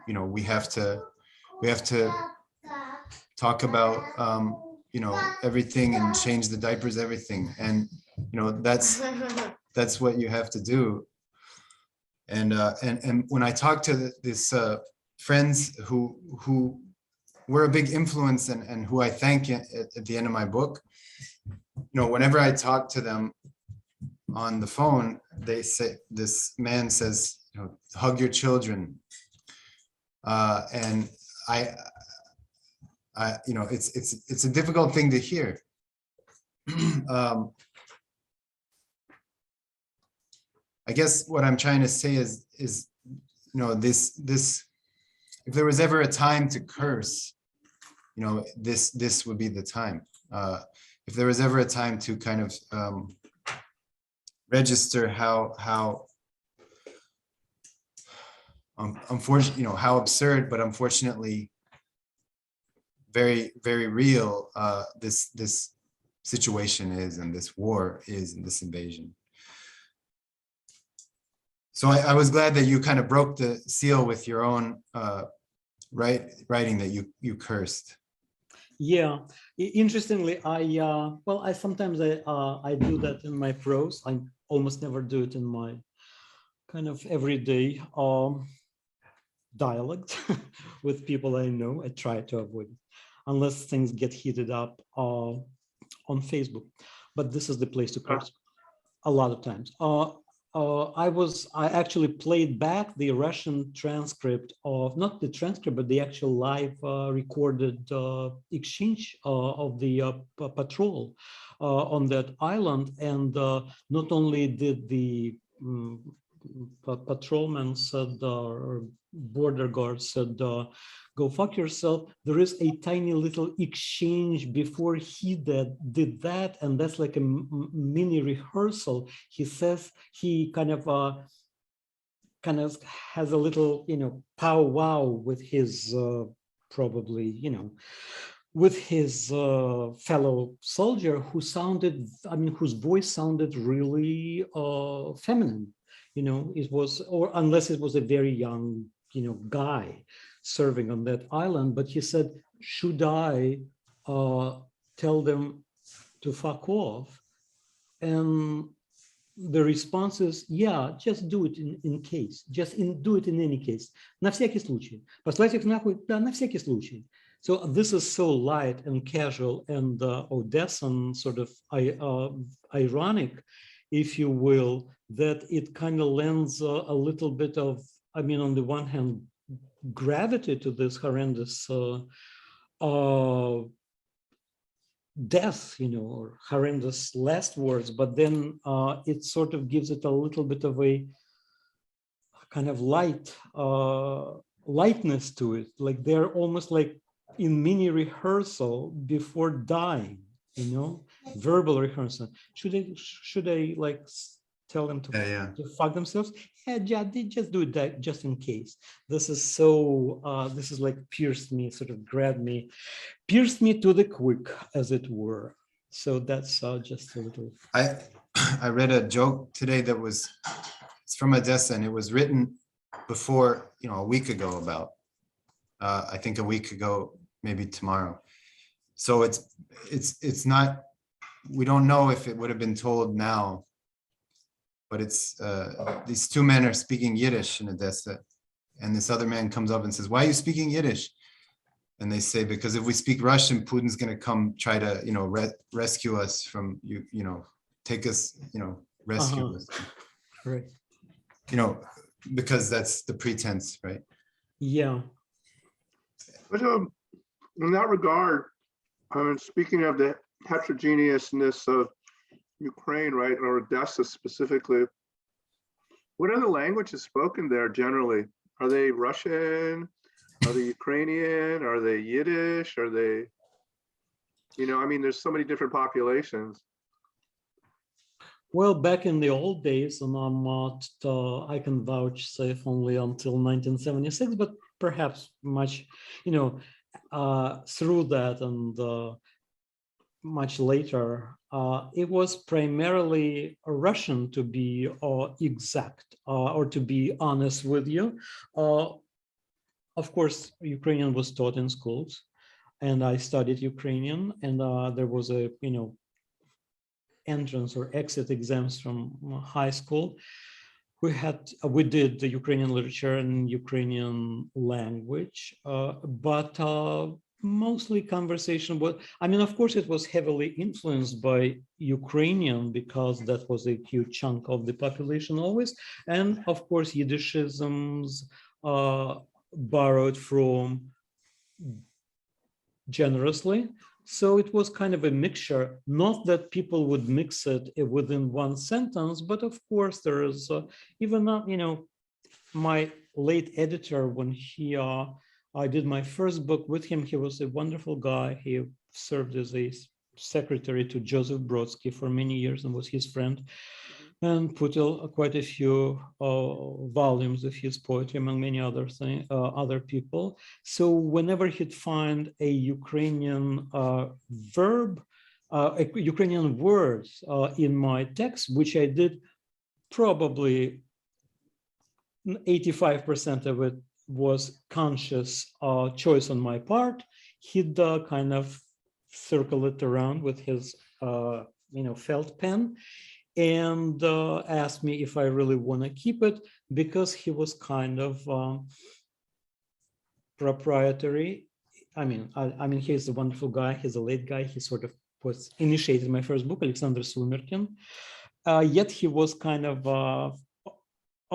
you know, we have to talk about everything and change the diapers, everything. And, that's what you have to do. And when I talk to this friends who were a big influence and who I thank at the end of my book, whenever I talk to them on the phone, they say, this man says, hug your children. And it's a difficult thing to hear. I guess what I'm trying to say is this, if there was ever a time to curse, this would be the time. If there was ever a time to kind of register how unfortunately, how absurd, but unfortunately very, very real this situation is, and this war is, and this invasion. So I was glad that you kind of broke the seal with your own writing that you cursed. Yeah, interestingly, I sometimes I do that in my prose. I almost never do it in my kind of everyday dialogue with people I know. I try to avoid it unless things get heated up on Facebook. But this is the place to curse a lot of times. I actually played back the Russian transcript of, not the transcript, but the actual live recorded exchange of the patrol on that island. And not only did the patrolman said, or border guard said, go fuck yourself, there is a tiny little exchange before he did that, and that's like a mini rehearsal. He says he kind of has a little powwow with his probably with his fellow soldier, who sounded, whose voice sounded really feminine. It was, or unless it was a very young guy serving on that island. But he said, should I tell them to fuck off? And the response is, yeah, just do it in case, do it in any case. На всякий случай. Послать их нахуй, да, на всякий случай. So this is so light and casual and Odessan, sort of ironic, if you will, that it kind of lends a little bit of, on the one hand, gravity to this horrendous death, or horrendous last words, but then it sort of gives it a little bit of a kind of lightness to it. Like they're almost like in mini rehearsal before dying, verbal rehearsal. Should I like tell them to fuck themselves? Yeah, they just do that just in case. This is so, this is like pierced me, sort of grabbed me, pierced me to the quick, as it were. So that's just a little. I read a joke today that it's from Odessa, and it was written before, a week ago about, I think a week ago, maybe tomorrow. So it's not, we don't know if it would have been told now, but it's these two men are speaking Yiddish in Odessa, and this other man comes up and says, why are you speaking Yiddish? And they say, because if we speak Russian, Putin's going to come try to, rescue us from take us, rescue us. Right. Because that's the pretense, right? Yeah. But in that regard, speaking of the heterogeneousness of Ukraine, right, or Odessa specifically, what are the languages spoken there generally? Are they Russian? Are they Ukrainian? Are they Yiddish? Are they, there's so many different populations. Well, back in the old days, and I'm not, I can vouchsafe only until 1976, but perhaps much, through that and much later, it was primarily Russian, to be exact, or to be honest with you. Of course, Ukrainian was taught in schools. and I studied Ukrainian, and there was a, entrance or exit exams from high school. We did the Ukrainian literature and Ukrainian language, but mostly conversation. Of course, it was heavily influenced by Ukrainian because that was a huge chunk of the population always, and of course, Yiddishisms borrowed from generously. So it was kind of a mixture, not that people would mix it within one sentence, but of course there is even, my late editor, when I did my first book with him, he was a wonderful guy. He served as a secretary to Joseph Brodsky for many years and was his friend, and put quite a few volumes of his poetry among many other people. So whenever he'd find a Ukrainian verb, a Ukrainian words in my text, which I did, probably 85% of it was conscious choice on my part, he'd kind of circle it around with his felt pen, and asked me if I really want to keep it, because he was kind of proprietary. He's a wonderful guy. He's a late guy. He sort of was initiated my first book, Alexander Sumerkin. Yet he was kind of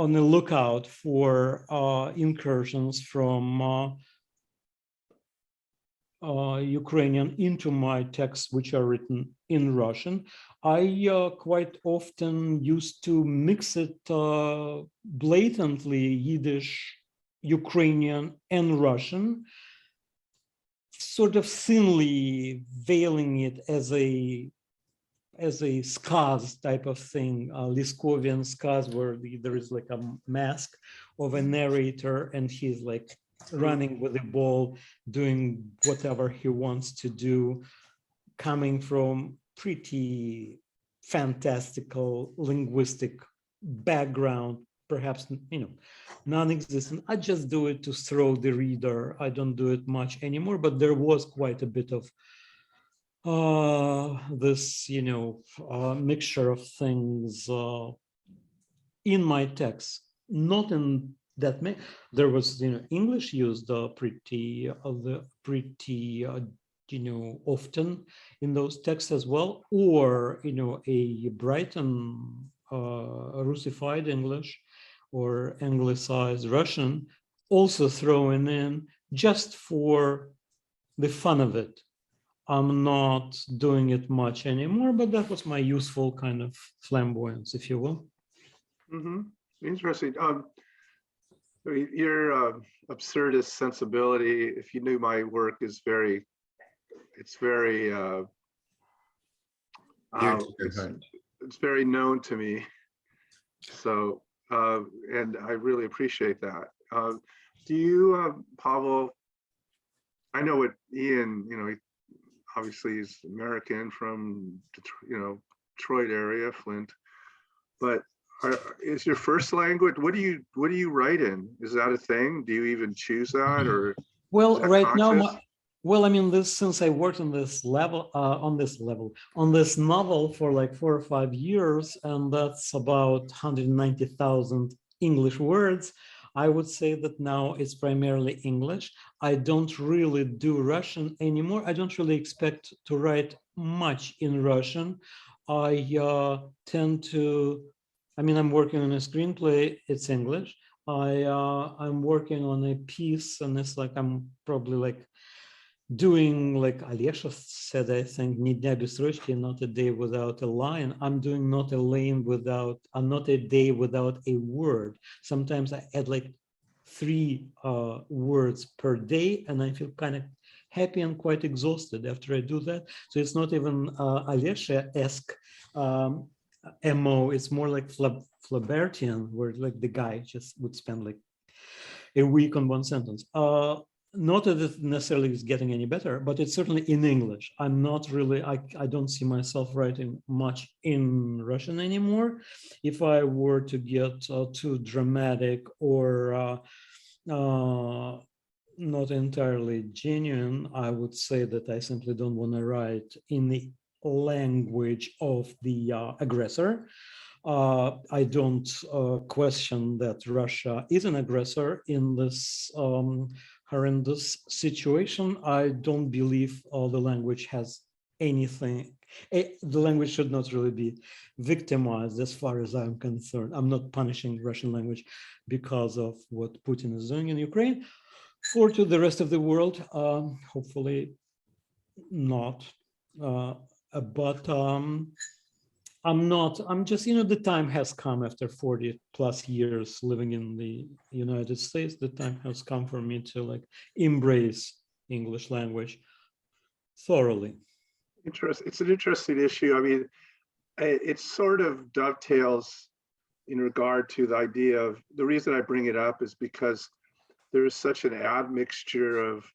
on the lookout for incursions from Ukrainian into my texts, which are written in Russian. I quite often used to mix it blatantly, Yiddish, Ukrainian, and Russian, sort of thinly veiling it as a skaz type of thing, Liskovian skaz, where there is like a mask of a narrator, and he's like running with the ball, doing whatever he wants to do, coming from pretty fantastical linguistic background, perhaps non-existent. I just do it to throw the reader. I don't do it much anymore, but there was quite a bit of this mixture of things in my text, not in that there was English used pretty often in those texts as well, or a Brighton Russified English or anglicized Russian also thrown in just for the fun of it. I'm not doing it much anymore, but that was my useful kind of flamboyance, if you will. Mm-hmm. Interesting. Your absurdist sensibility, if you knew my work, is very, it's very it's very known to me. So, and I really appreciate that. Do you, Pavel, I know what Ian, obviously he's American from, Detroit area, Flint, but is your first language, what do you write in? Is that a thing? Do you even choose that, or? Well, right now, since I worked on this novel for like 4 or 5 years, and that's about 190,000 English words, I would say that now it's primarily English. I don't really do Russian anymore. I don't really expect to write much in Russian. I tend to, I'm working on a screenplay, it's English. I'm working on a piece, and it's like I'm probably like doing, like Alesha said, I think, "Ni dня без строчки," not a day without a line. I'm doing not a day without a word. Sometimes I add like 3 words per day, and I feel kind of happy and quite exhausted after I do that. So it's not even Alesha-esque MO. It's more like Flaubertian, where like the guy just would spend like a week on one sentence. Not that it necessarily is getting any better, but it's certainly in English. I'm not really, I don't see myself writing much in Russian anymore. If I were to get too dramatic or not entirely genuine. I would say that I simply don't want to write in the language of the aggressor. I don't question that Russia is an aggressor in this horrendous situation. I don't believe the language has anything. The language should not really be victimized as far as I'm concerned. I'm not punishing Russian language because of what Putin is doing in Ukraine or to the rest of the world. Hopefully not. But I'm just, the time has come after 40 plus years living in the United States. The time has come for me to like embrace English language thoroughly. It's an interesting issue. I mean, it sort of dovetails in regard to the idea of, the reason I bring it up is because there is such an admixture of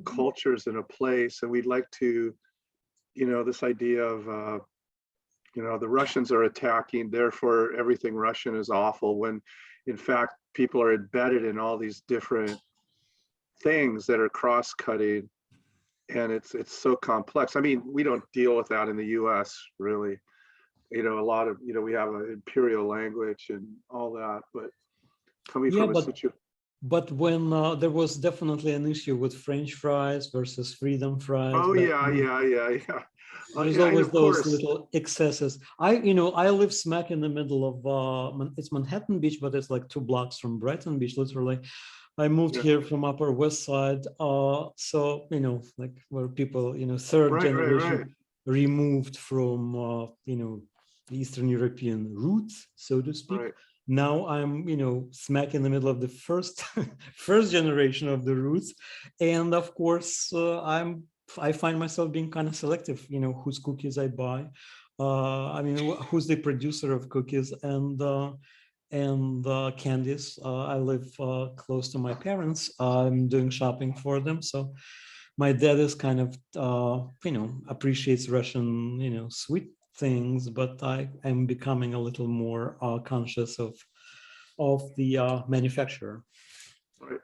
cultures in a place, and we'd like to, this idea of, the Russians are attacking, therefore everything Russian is awful, when in fact people are embedded in all these different things that are cross-cutting, and it's so complex. I mean, we don't deal with that in the US really. A lot of, we have an imperial language and all that, but coming from a situation. But when there was definitely an issue with French fries versus freedom fries. Oh yeah. There's always those little excesses. I live smack in the middle of it's Manhattan Beach, but it's like 2 blocks from Brighton Beach, literally. I moved here from Upper West Side, so like where people, third generation removed from Eastern European roots, so to speak. Right. Now I'm, smack in the middle of the first first generation of the roots, and of course I find myself being kind of selective, whose cookies I buy. I mean, who's the producer of cookies and candies. I live close to my parents. I'm doing shopping for them, so my dad is kind of appreciates Russian sweet things, but I am becoming a little more conscious of the manufacturer. Right.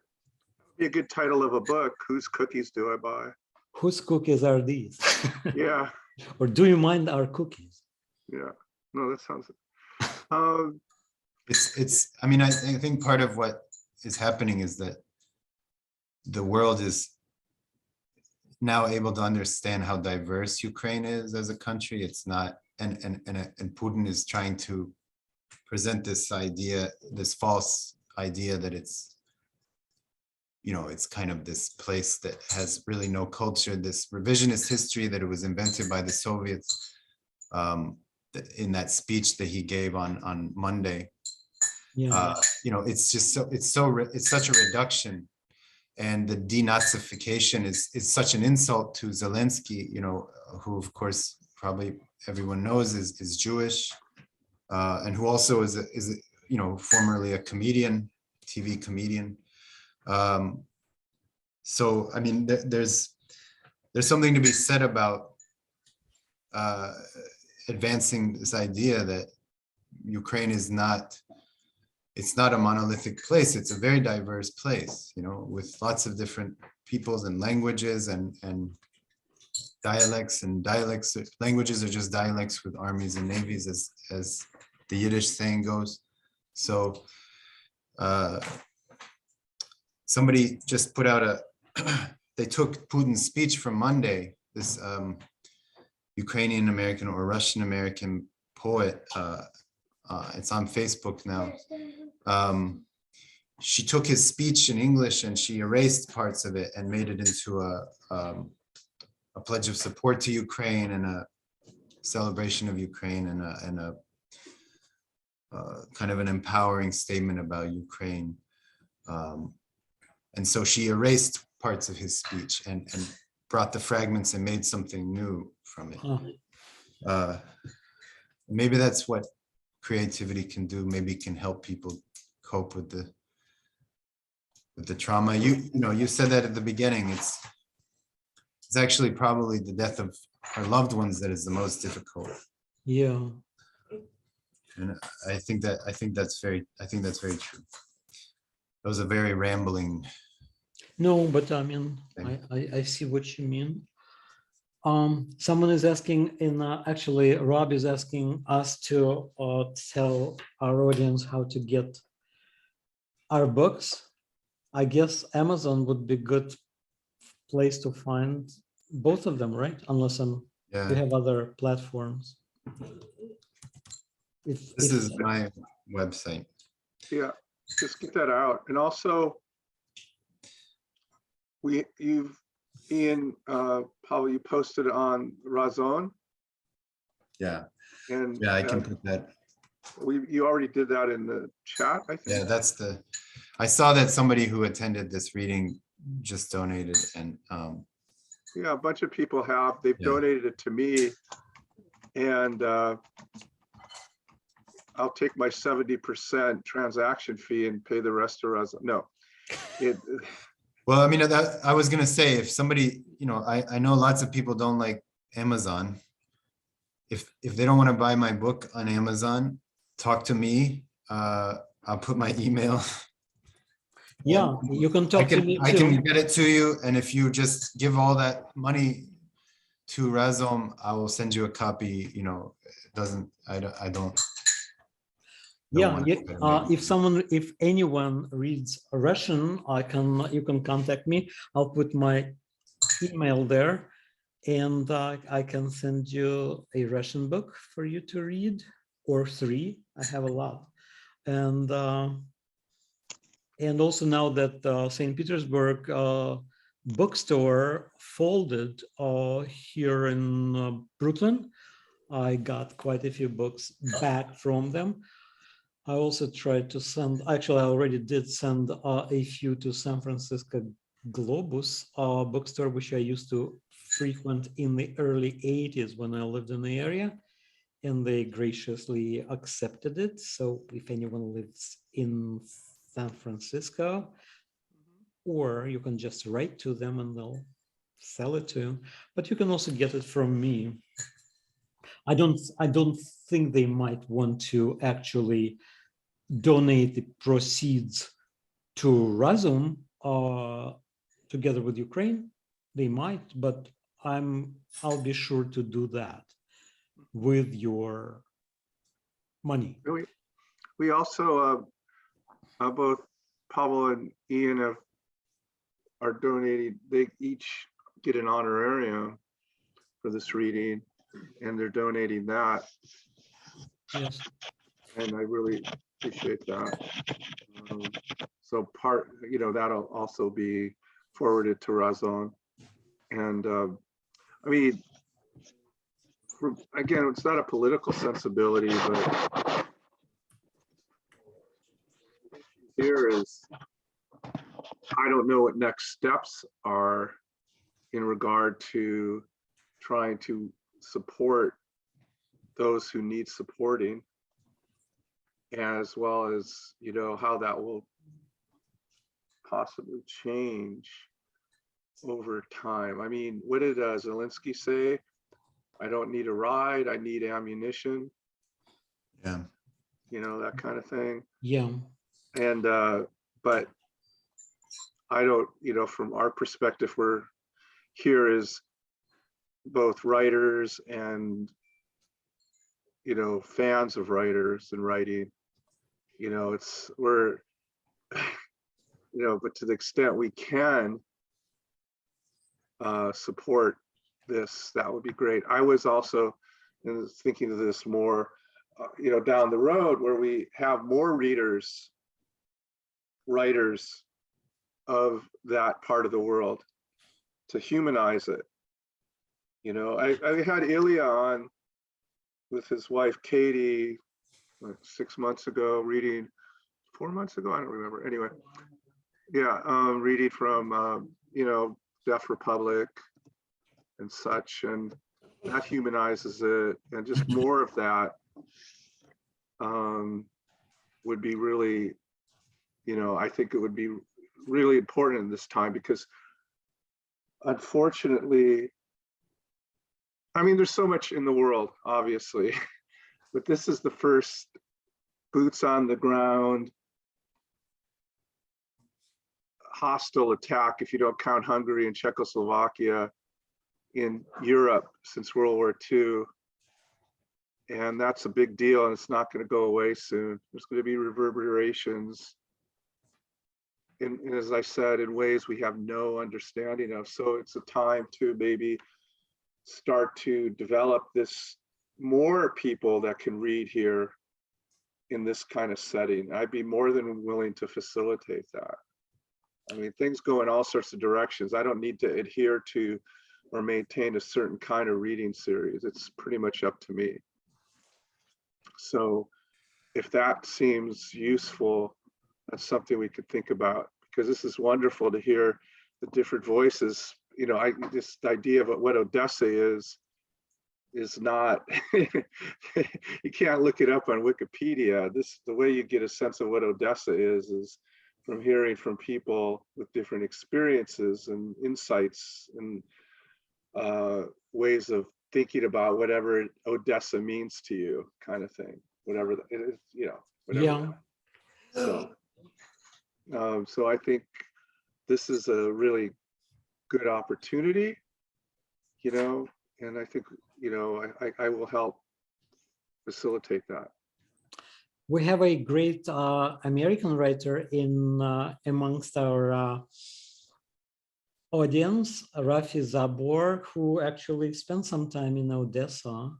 Be a good title of a book. Whose cookies do I buy? Whose cookies are these? Yeah. Or do you mind our cookies? Yeah. No, that sounds. I mean, I think part of what is happening is that the world is now able to understand how diverse Ukraine is as a country. It's not, and Putin is trying to present this idea, this false idea that it's, it's kind of this place that has really no culture, this revisionist history that it was invented by the Soviets in that speech that he gave on Monday. Yeah. It's just it's such a reduction, and the denazification is such an insult to Zelensky, who of course probably everyone knows is Jewish, and who also is formerly a comedian, TV comedian. So I mean, there's something to be said about advancing this idea that Ukraine is not. It's not a monolithic place. It's a very diverse place, with lots of different peoples and languages and dialects. Languages are just dialects with armies and navies, as the Yiddish saying goes. So somebody just put out they took Putin's speech from Monday, this Ukrainian American or Russian American poet. It's on Facebook now. She took his speech in English and she erased parts of it and made it into a pledge of support to Ukraine and a celebration of Ukraine and a kind of an empowering statement about Ukraine. And so she erased parts of his speech and brought the fragments and made something new from it. Maybe that's what creativity can do. Maybe it can help people cope with the trauma. You said that at the beginning. It's actually probably the death of our loved ones that is the most difficult. Yeah. And I think that's very true. That was a very rambling No, but I mean, Okay. I see what you mean. Someone is asking actually, Rob is asking us to tell our audience how to get our books. I guess Amazon would be good place to find both of them, right? Unless you Yeah, have other platforms. this is my website. Yeah, just get that out. And also, Ian, Pavel, you posted on Razom, Yeah, and yeah, I can put that. you already did that in the chat, I Yeah, think. that's I saw that somebody who attended this reading just donated, and Yeah, a bunch of people have. They've Yeah. donated it to me, and I'll take my 70% transaction fee and pay the rest of Razom. No, well, I mean, I was gonna say, if somebody, I know lots of people don't like Amazon. If they don't want to buy my book on Amazon, talk to me. I'll put my email. Yeah, you can talk to me I too. can get it to you, and if you just give all that money to Razom, I will send you a copy. It doesn't. I don't. Yeah, want if anyone reads Russian, you can contact me. I'll put my email there, and I can send you a Russian book for you to read, or 3. I have a lot, and also now that St. Petersburg bookstore folded here in Brooklyn, I got quite a few books back from them. I also tried to send, actually I already did send a few to San Francisco Globus bookstore, which I used to frequent in the early 80s when I lived in the area, and they graciously accepted it. So if anyone lives in San Francisco, or you can just write to them and they'll sell it to you, but you can also get it from me. I don't think they might want to actually donate the proceeds to Razom together with Ukraine. They might, but I'll be sure to do that with your money. we also both Pavel and Ian are donating. They each get an honorarium for this reading, and they're donating that. Yes. And I really appreciate that. So that'll also be forwarded to Razom. And I mean, again, it's not a political sensibility, but here is, I don't know what next steps are in regard to trying to support those who need supporting, as well as, how that will possibly change over time. I mean, what did Zelensky say? I don't need a ride, I need ammunition. Yeah. That kind of thing. Yeah. And but I don't, from our perspective, we're here as both writers and fans of writers and writing. We're but to the extent we can support this, that would be great. I was also thinking of this more down the road, where we have more writers of that part of the world, to humanize it. I had Ilya on with his wife Katie 6 months ago, reading 4 months ago, I don't remember. Anyway, yeah, reading from Deaf Republic and such, and that humanizes it, and just more of that would be really, I think it would be really important in this time, because unfortunately, I mean, there's so much in the world, obviously, but this is the first boots on the ground, hostile attack, if you don't count Hungary and Czechoslovakia, in Europe since World War II. And that's a big deal, and it's not going to go away soon. There's going to be reverberations, in, as I said, in ways we have no understanding of. So it's a time to maybe start to develop this, more people that can read here in this kind of setting. I'd be more than willing to facilitate that. I mean, things go in all sorts of directions. I don't need to adhere to or maintain a certain kind of reading series. It's pretty much up to me. So if that seems useful, that's something we could think about, because this is wonderful to hear the different voices. You know, this idea of what Odessa is not, you can't look it up on Wikipedia. The way you get a sense of what Odessa is from hearing from people with different experiences and insights and ways of thinking about whatever Odessa means to you, kind of thing, whatever it is, you know, whatever. Yeah. So I think this is a really good opportunity, you know, and I think, you know, I will help facilitate that. We have a great American writer in amongst our audience, Rafi Zabor, who actually spent some time in Odessa.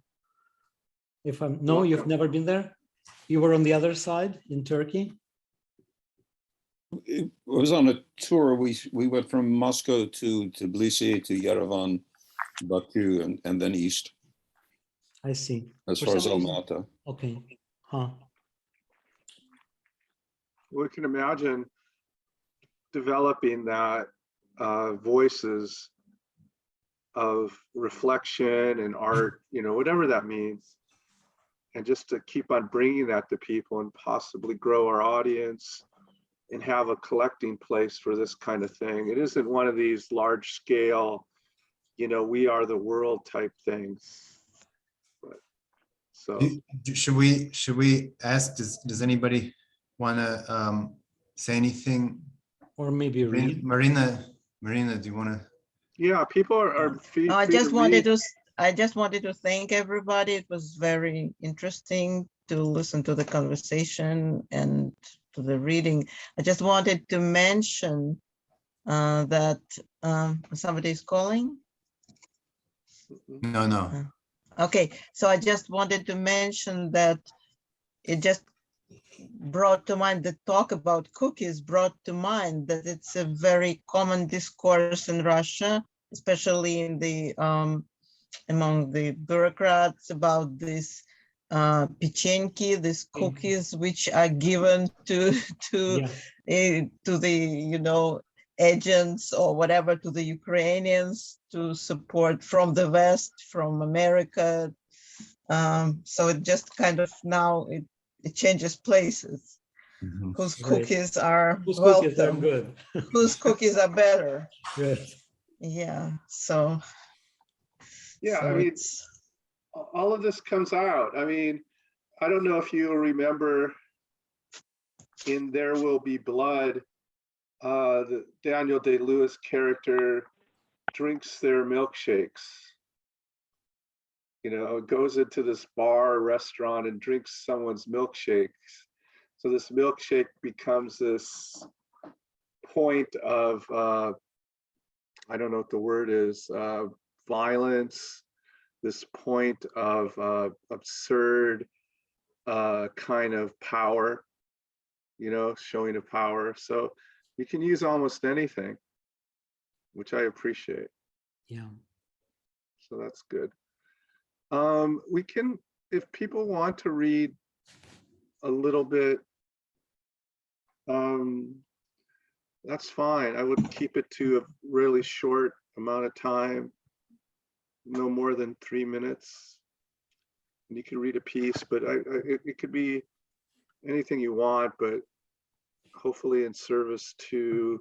If I'm, no, you've never been there? You were on the other side in Turkey? It was on a tour. We went from Moscow to Tbilisi to Yerevan, Baku, and then east. I see. As For far as some reason- Almaty. Okay. Huh. We can imagine developing that voices of reflection and art, you know, whatever that means, and just to keep on bringing that to people and possibly grow our audience and have a collecting place for this kind of thing. It isn't one of these large scale, you know, we are the world type things. But, so Should we ask, does anybody want to say anything? Or maybe read. Marina, do you want to? yeah, people are free I to just wanted read. to I just wanted to thank everybody. It was very interesting to listen to the conversation and to the reading. I just wanted to mention that somebody is calling. No. Okay, so I just wanted to mention that it just brought to mind, the talk about cookies brought to mind that it's a very common discourse in Russia, especially in the among the bureaucrats, about this pechenki, these cookies which are given to the, you know, agents or whatever, to the Ukrainians to support from the West, from America. So it just kind of now it changes places. Mhm. Whose Right. cookies are Whose cookies are welcome, good. whose cookies are better. Good. Yeah, so Yeah, so I mean, it's- all of this comes out. I mean, I don't know if you remember in There Will Be Blood, the Daniel Day-Lewis character drinks their milkshakes. You know, goes into this bar or restaurant and drinks someone's milkshakes. So this milkshake becomes this point of, I don't know what the word is, violence, this point of absurd kind of power, you know, showing of power. So you can use almost anything, which I appreciate. Yeah. So that's good. We can, if people want to read a little bit, that's fine. I would keep it to a really short amount of time, no more than 3 minutes. And you can read a piece, but it could be anything you want, but hopefully in service to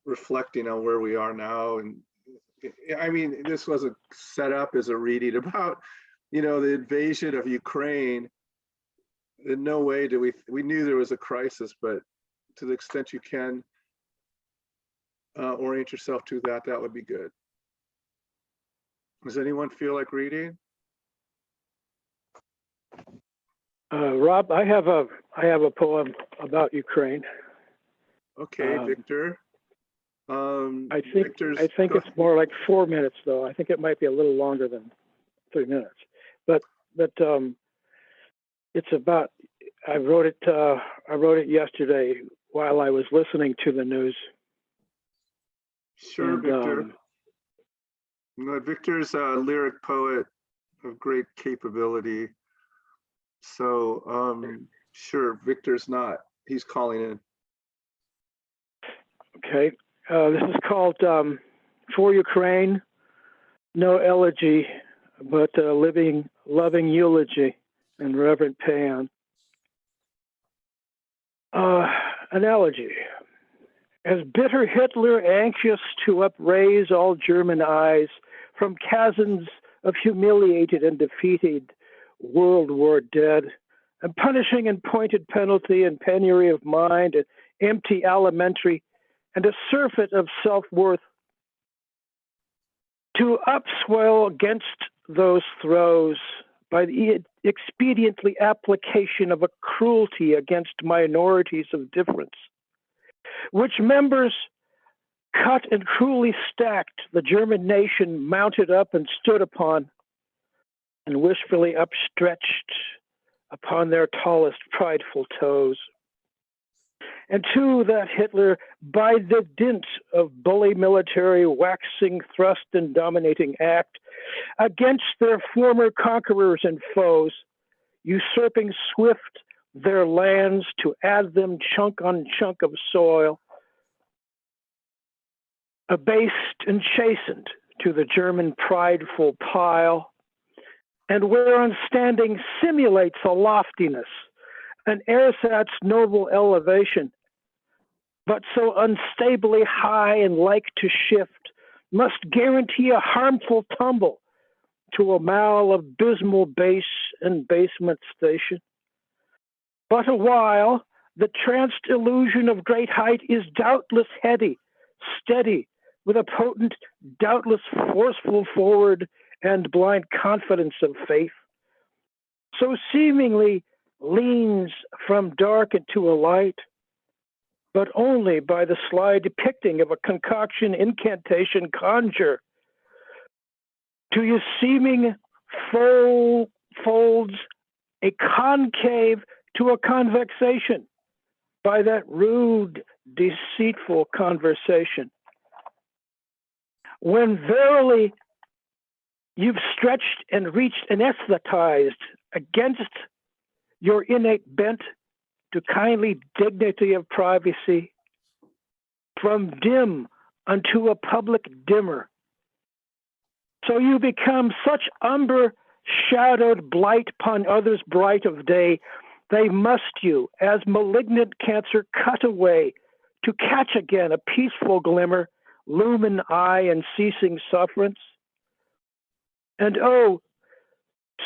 reflecting on where we are now. And I mean, this wasn't set up as a reading about, you know, the invasion of Ukraine. In no way do we knew there was a crisis, but to the extent you can orient yourself to that, that would be good. Does anyone feel like reading? Rob, I have a poem about Ukraine. Okay, Um, Victor. I think go- it's more like 4 minutes, though. I think it might be a little longer than 3 minutes. But it's about. I wrote it yesterday while I was listening to the news. Sure, And, Victor. No, Victor's a lyric poet of great capability. So sure, Victor's not. He's calling in. Okay, this is called "For Ukraine." No elegy, but a loving eulogy and reverent paean. Analogy. As bitter Hitler, anxious to upraise all German eyes from chasms of humiliated and defeated World War dead, and punishing in pointed penalty and penury of mind, and empty alimentary, and a surfeit of self-worth, to upswell against those throes by the expediently application of a cruelty against minorities of difference, which members cut and cruelly stacked the German nation mounted up and stood upon, and wishfully upstretched upon their tallest prideful toes. And to that Hitler, by the dint of bully military waxing thrust and dominating act, against their former conquerors and foes, usurping swift their lands to add them chunk on chunk of soil, abased and chastened to the German prideful pile, and whereon standing simulates a loftiness, an ersatz noble elevation, but so unstably high and like to shift, must guarantee a harmful tumble to a mal abysmal base and basement station. But a while, the tranced illusion of great height is doubtless heady, steady, with a potent, doubtless forceful forward and blind confidence of faith. So seemingly leans from dark into a light, but only by the sly depicting of a concoction, incantation, conjure. To your seeming folds a concave to a convexation by that rude, deceitful conversation. When verily you've stretched and reached anesthetized against your innate bent to kindly dignity of privacy, from dim unto a public dimmer. So you become such umber shadowed blight upon others bright of day, they must you, as malignant cancer, cut away to catch again a peaceful glimmer, lumen eye and ceasing sufferance. And oh,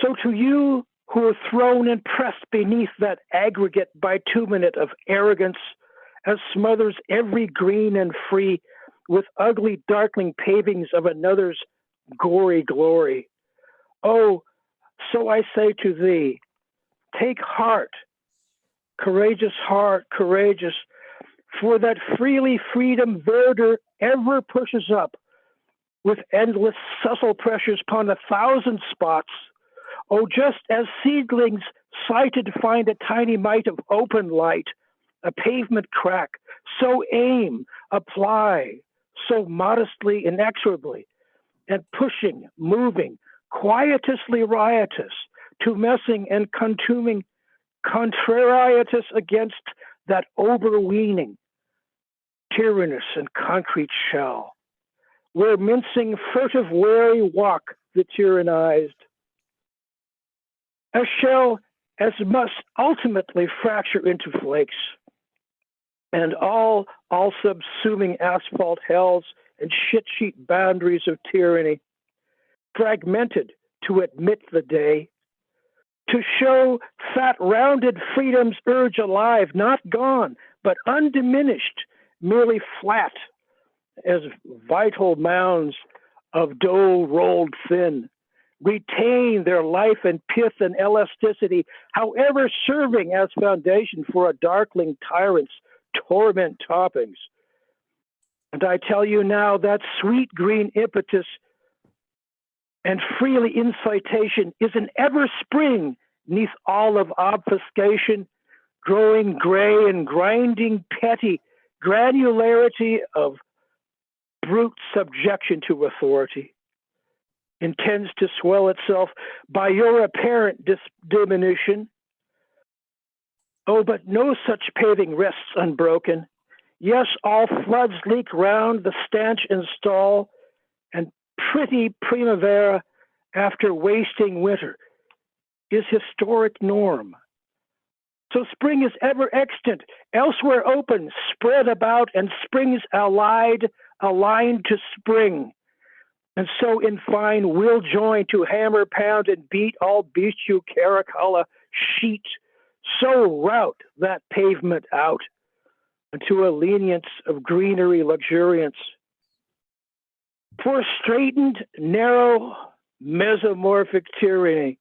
so to you who are thrown and pressed beneath that aggregate bituminate of arrogance, as smothers every green and free with ugly darkling pavings of another's gory glory. Oh, so I say to thee, take heart, courageous heart, courageous, for that freely freedom verdure ever pushes up with endless subtle pressures upon 1,000 spots. Oh, just as seedlings sighted find a tiny mite of open light, a pavement crack, so aim, apply, so modestly, inexorably, and pushing, moving, quietusly riotous, to messing and contuming, contrarietous against that overweening, tyrannous and concrete shell, where mincing furtive wary walk the tyrannized. A shell as must ultimately fracture into flakes, and all subsuming asphalt hells and shit sheet boundaries of tyranny, fragmented to admit the day, to show fat rounded freedom's urge alive, not gone, but undiminished, merely flat, as vital mounds of dough rolled thin, retain their life and pith and elasticity, however serving as foundation for a darkling tyrant's torment toppings. And I tell you now that sweet green impetus and freely incitation is an ever spring neath olive obfuscation, growing gray and grinding petty granularity of brute subjection to authority, intends to swell itself by your apparent diminution. Oh, but no such paving rests unbroken. Yes, all floods leak round the stanch install, and pretty primavera after wasting winter is historic norm. So spring is ever extant, elsewhere open, spread about, and springs allied, aligned to spring. And so in fine will join to hammer, pound, and beat all bestial caracola sheet, so rout that pavement out into a lenience of greenery luxuriance. For straightened, narrow, mesomorphic tyranny,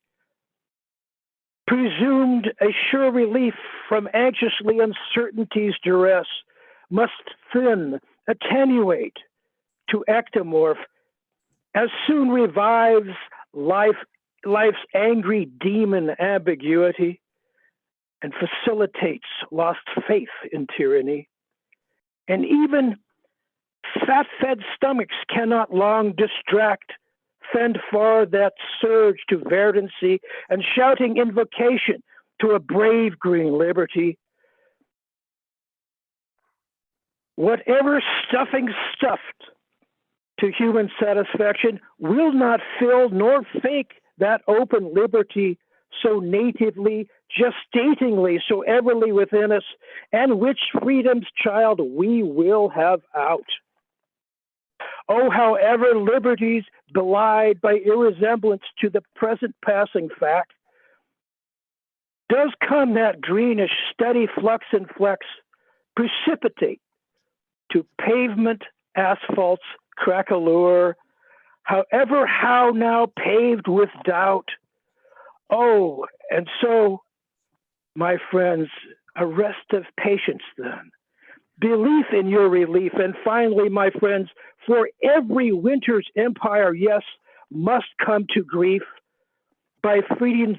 presumed a sure relief from anxiously uncertainty's duress, must thin, attenuate to ectomorph, as soon revives life's angry demon ambiguity, and facilitates lost faith in tyranny. And even fat-fed stomachs cannot long distract, fend far that surge to verdancy and shouting invocation to a brave green liberty. Whatever stuffing stuffed to human satisfaction will not fill nor fake that open liberty so natively, gestatingly, so everly within us, and which freedom's child we will have out. Oh, however liberties belied by irresemblance to the present passing fact, does come that greenish steady flux and flex, precipitate to pavement, asphalt's craquelure, however how now paved with doubt. Oh, and so, my friends, a rest of patience then, belief in your relief, and finally, my friends, for every winter's empire, yes, must come to grief by freedom's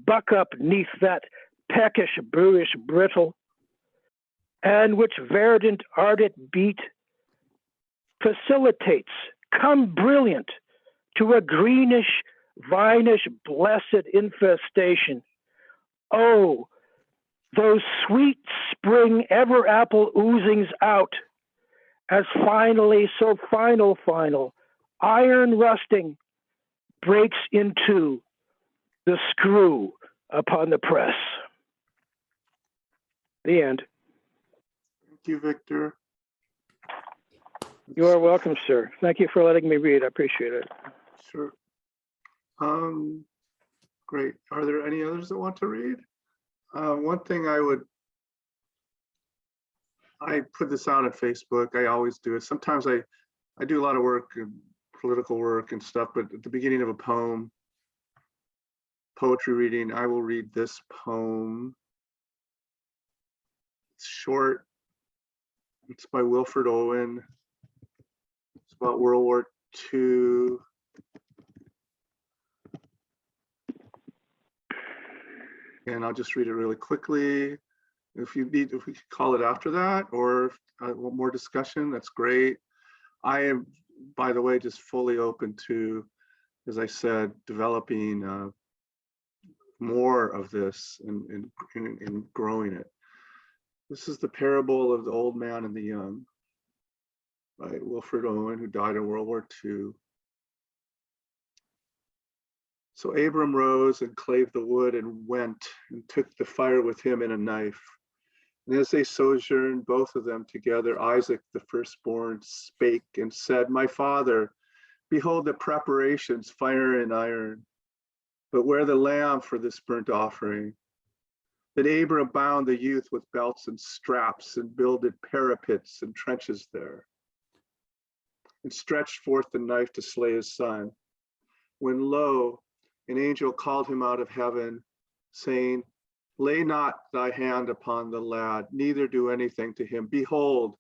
buck up neath that peckish, brutish brittle, and which verdant, ardent beat facilitates, come brilliant to a greenish, vinish, blessed infestation. Oh, those sweet spring ever apple oozings out, as finally, so final, iron rusting breaks into the screw upon the press. The end. Thank you, Victor. You are welcome, sir. Thank you for letting me read. I appreciate it. Sure. Great. Are there any others that want to read? One thing I put this out on Facebook. I always do it. Sometimes I do a lot of work, political work and stuff, but at the beginning of a poem, poetry reading, I will read this poem. It's short. It's by Wilfred Owen. It's about World War II. And I'll just read it really quickly. If we could call it after that, or if want more discussion, that's great. I am, by the way, just fully open to, as I said, developing more of this and growing it. This is the parable of the old man and the young by Wilfred Owen, who died in World War II. So Abram rose and clave the wood and went and took the fire with him and a knife. And as they sojourned, both of them together, Isaac, the firstborn, spake and said, "My father, behold the preparations, fire and iron. But where the lamb for this burnt offering?" Then Abram bound the youth with belts and straps and builded parapets and trenches there. and stretched forth the knife to slay his son. When lo, an angel called him out of heaven, saying, lay not thy hand upon the lad, neither do anything to him. Behold,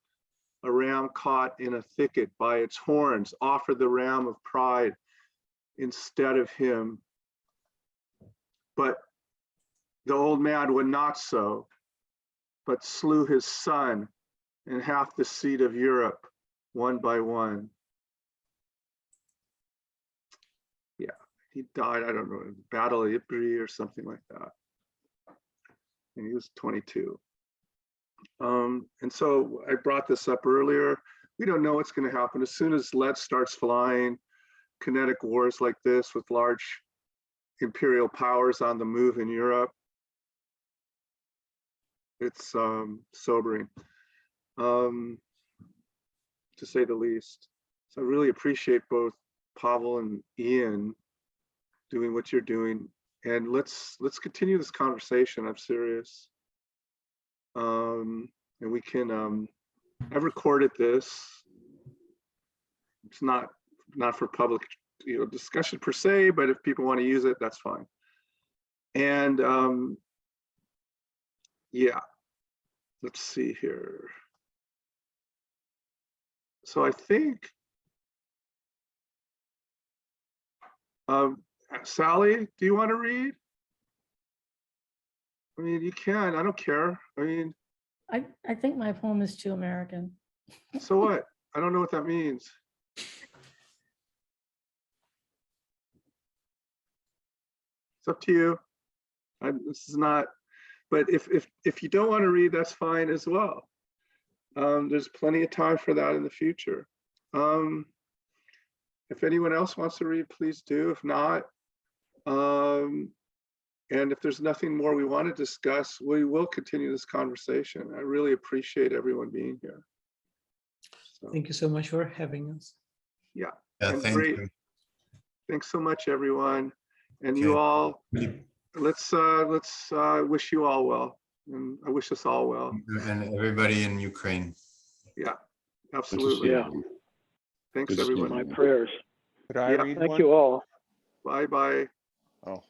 a ram caught in a thicket by its horns, offer the ram of pride instead of him. But the old man would not so, but slew his son and half the seed of Europe, one by one. Yeah, he died, I don't know, in the Battle of Ypres or something like that. And he was 22. And so I brought this up earlier. We don't know what's going to happen. As soon as lead starts flying, kinetic wars like this with large imperial powers on the move in Europe, it's sobering, to say the least. So I really appreciate both Pavel and Ian doing what you're doing. And let's continue this conversation. I'm serious. And we can, I've recorded this. It's not for public, discussion per se, but if people want to use it, that's fine. And yeah, let's see here. So I think, Sally, do you want to read? I mean, you can, I don't care. I mean, I think my poem is too American. so what? I don't know what that means. It's up to you. This is not, but if you don't want to read, that's fine as well. There's plenty of time for that in the future. If anyone else wants to read, please do. If not, and if there's nothing more we want to discuss, we will continue this conversation. I really appreciate everyone being here. So, Thank you so much for having us. yeah, Yeah, and thank great. you. Thanks so much, everyone. And Okay. you all, let's wish you all well. And I wish us all well. And everybody in Ukraine. Yeah, absolutely. Yeah. Thanks, Good to see you. everyone. My prayers. Could I Yeah. read Thank one? you all. Bye-bye. Oh,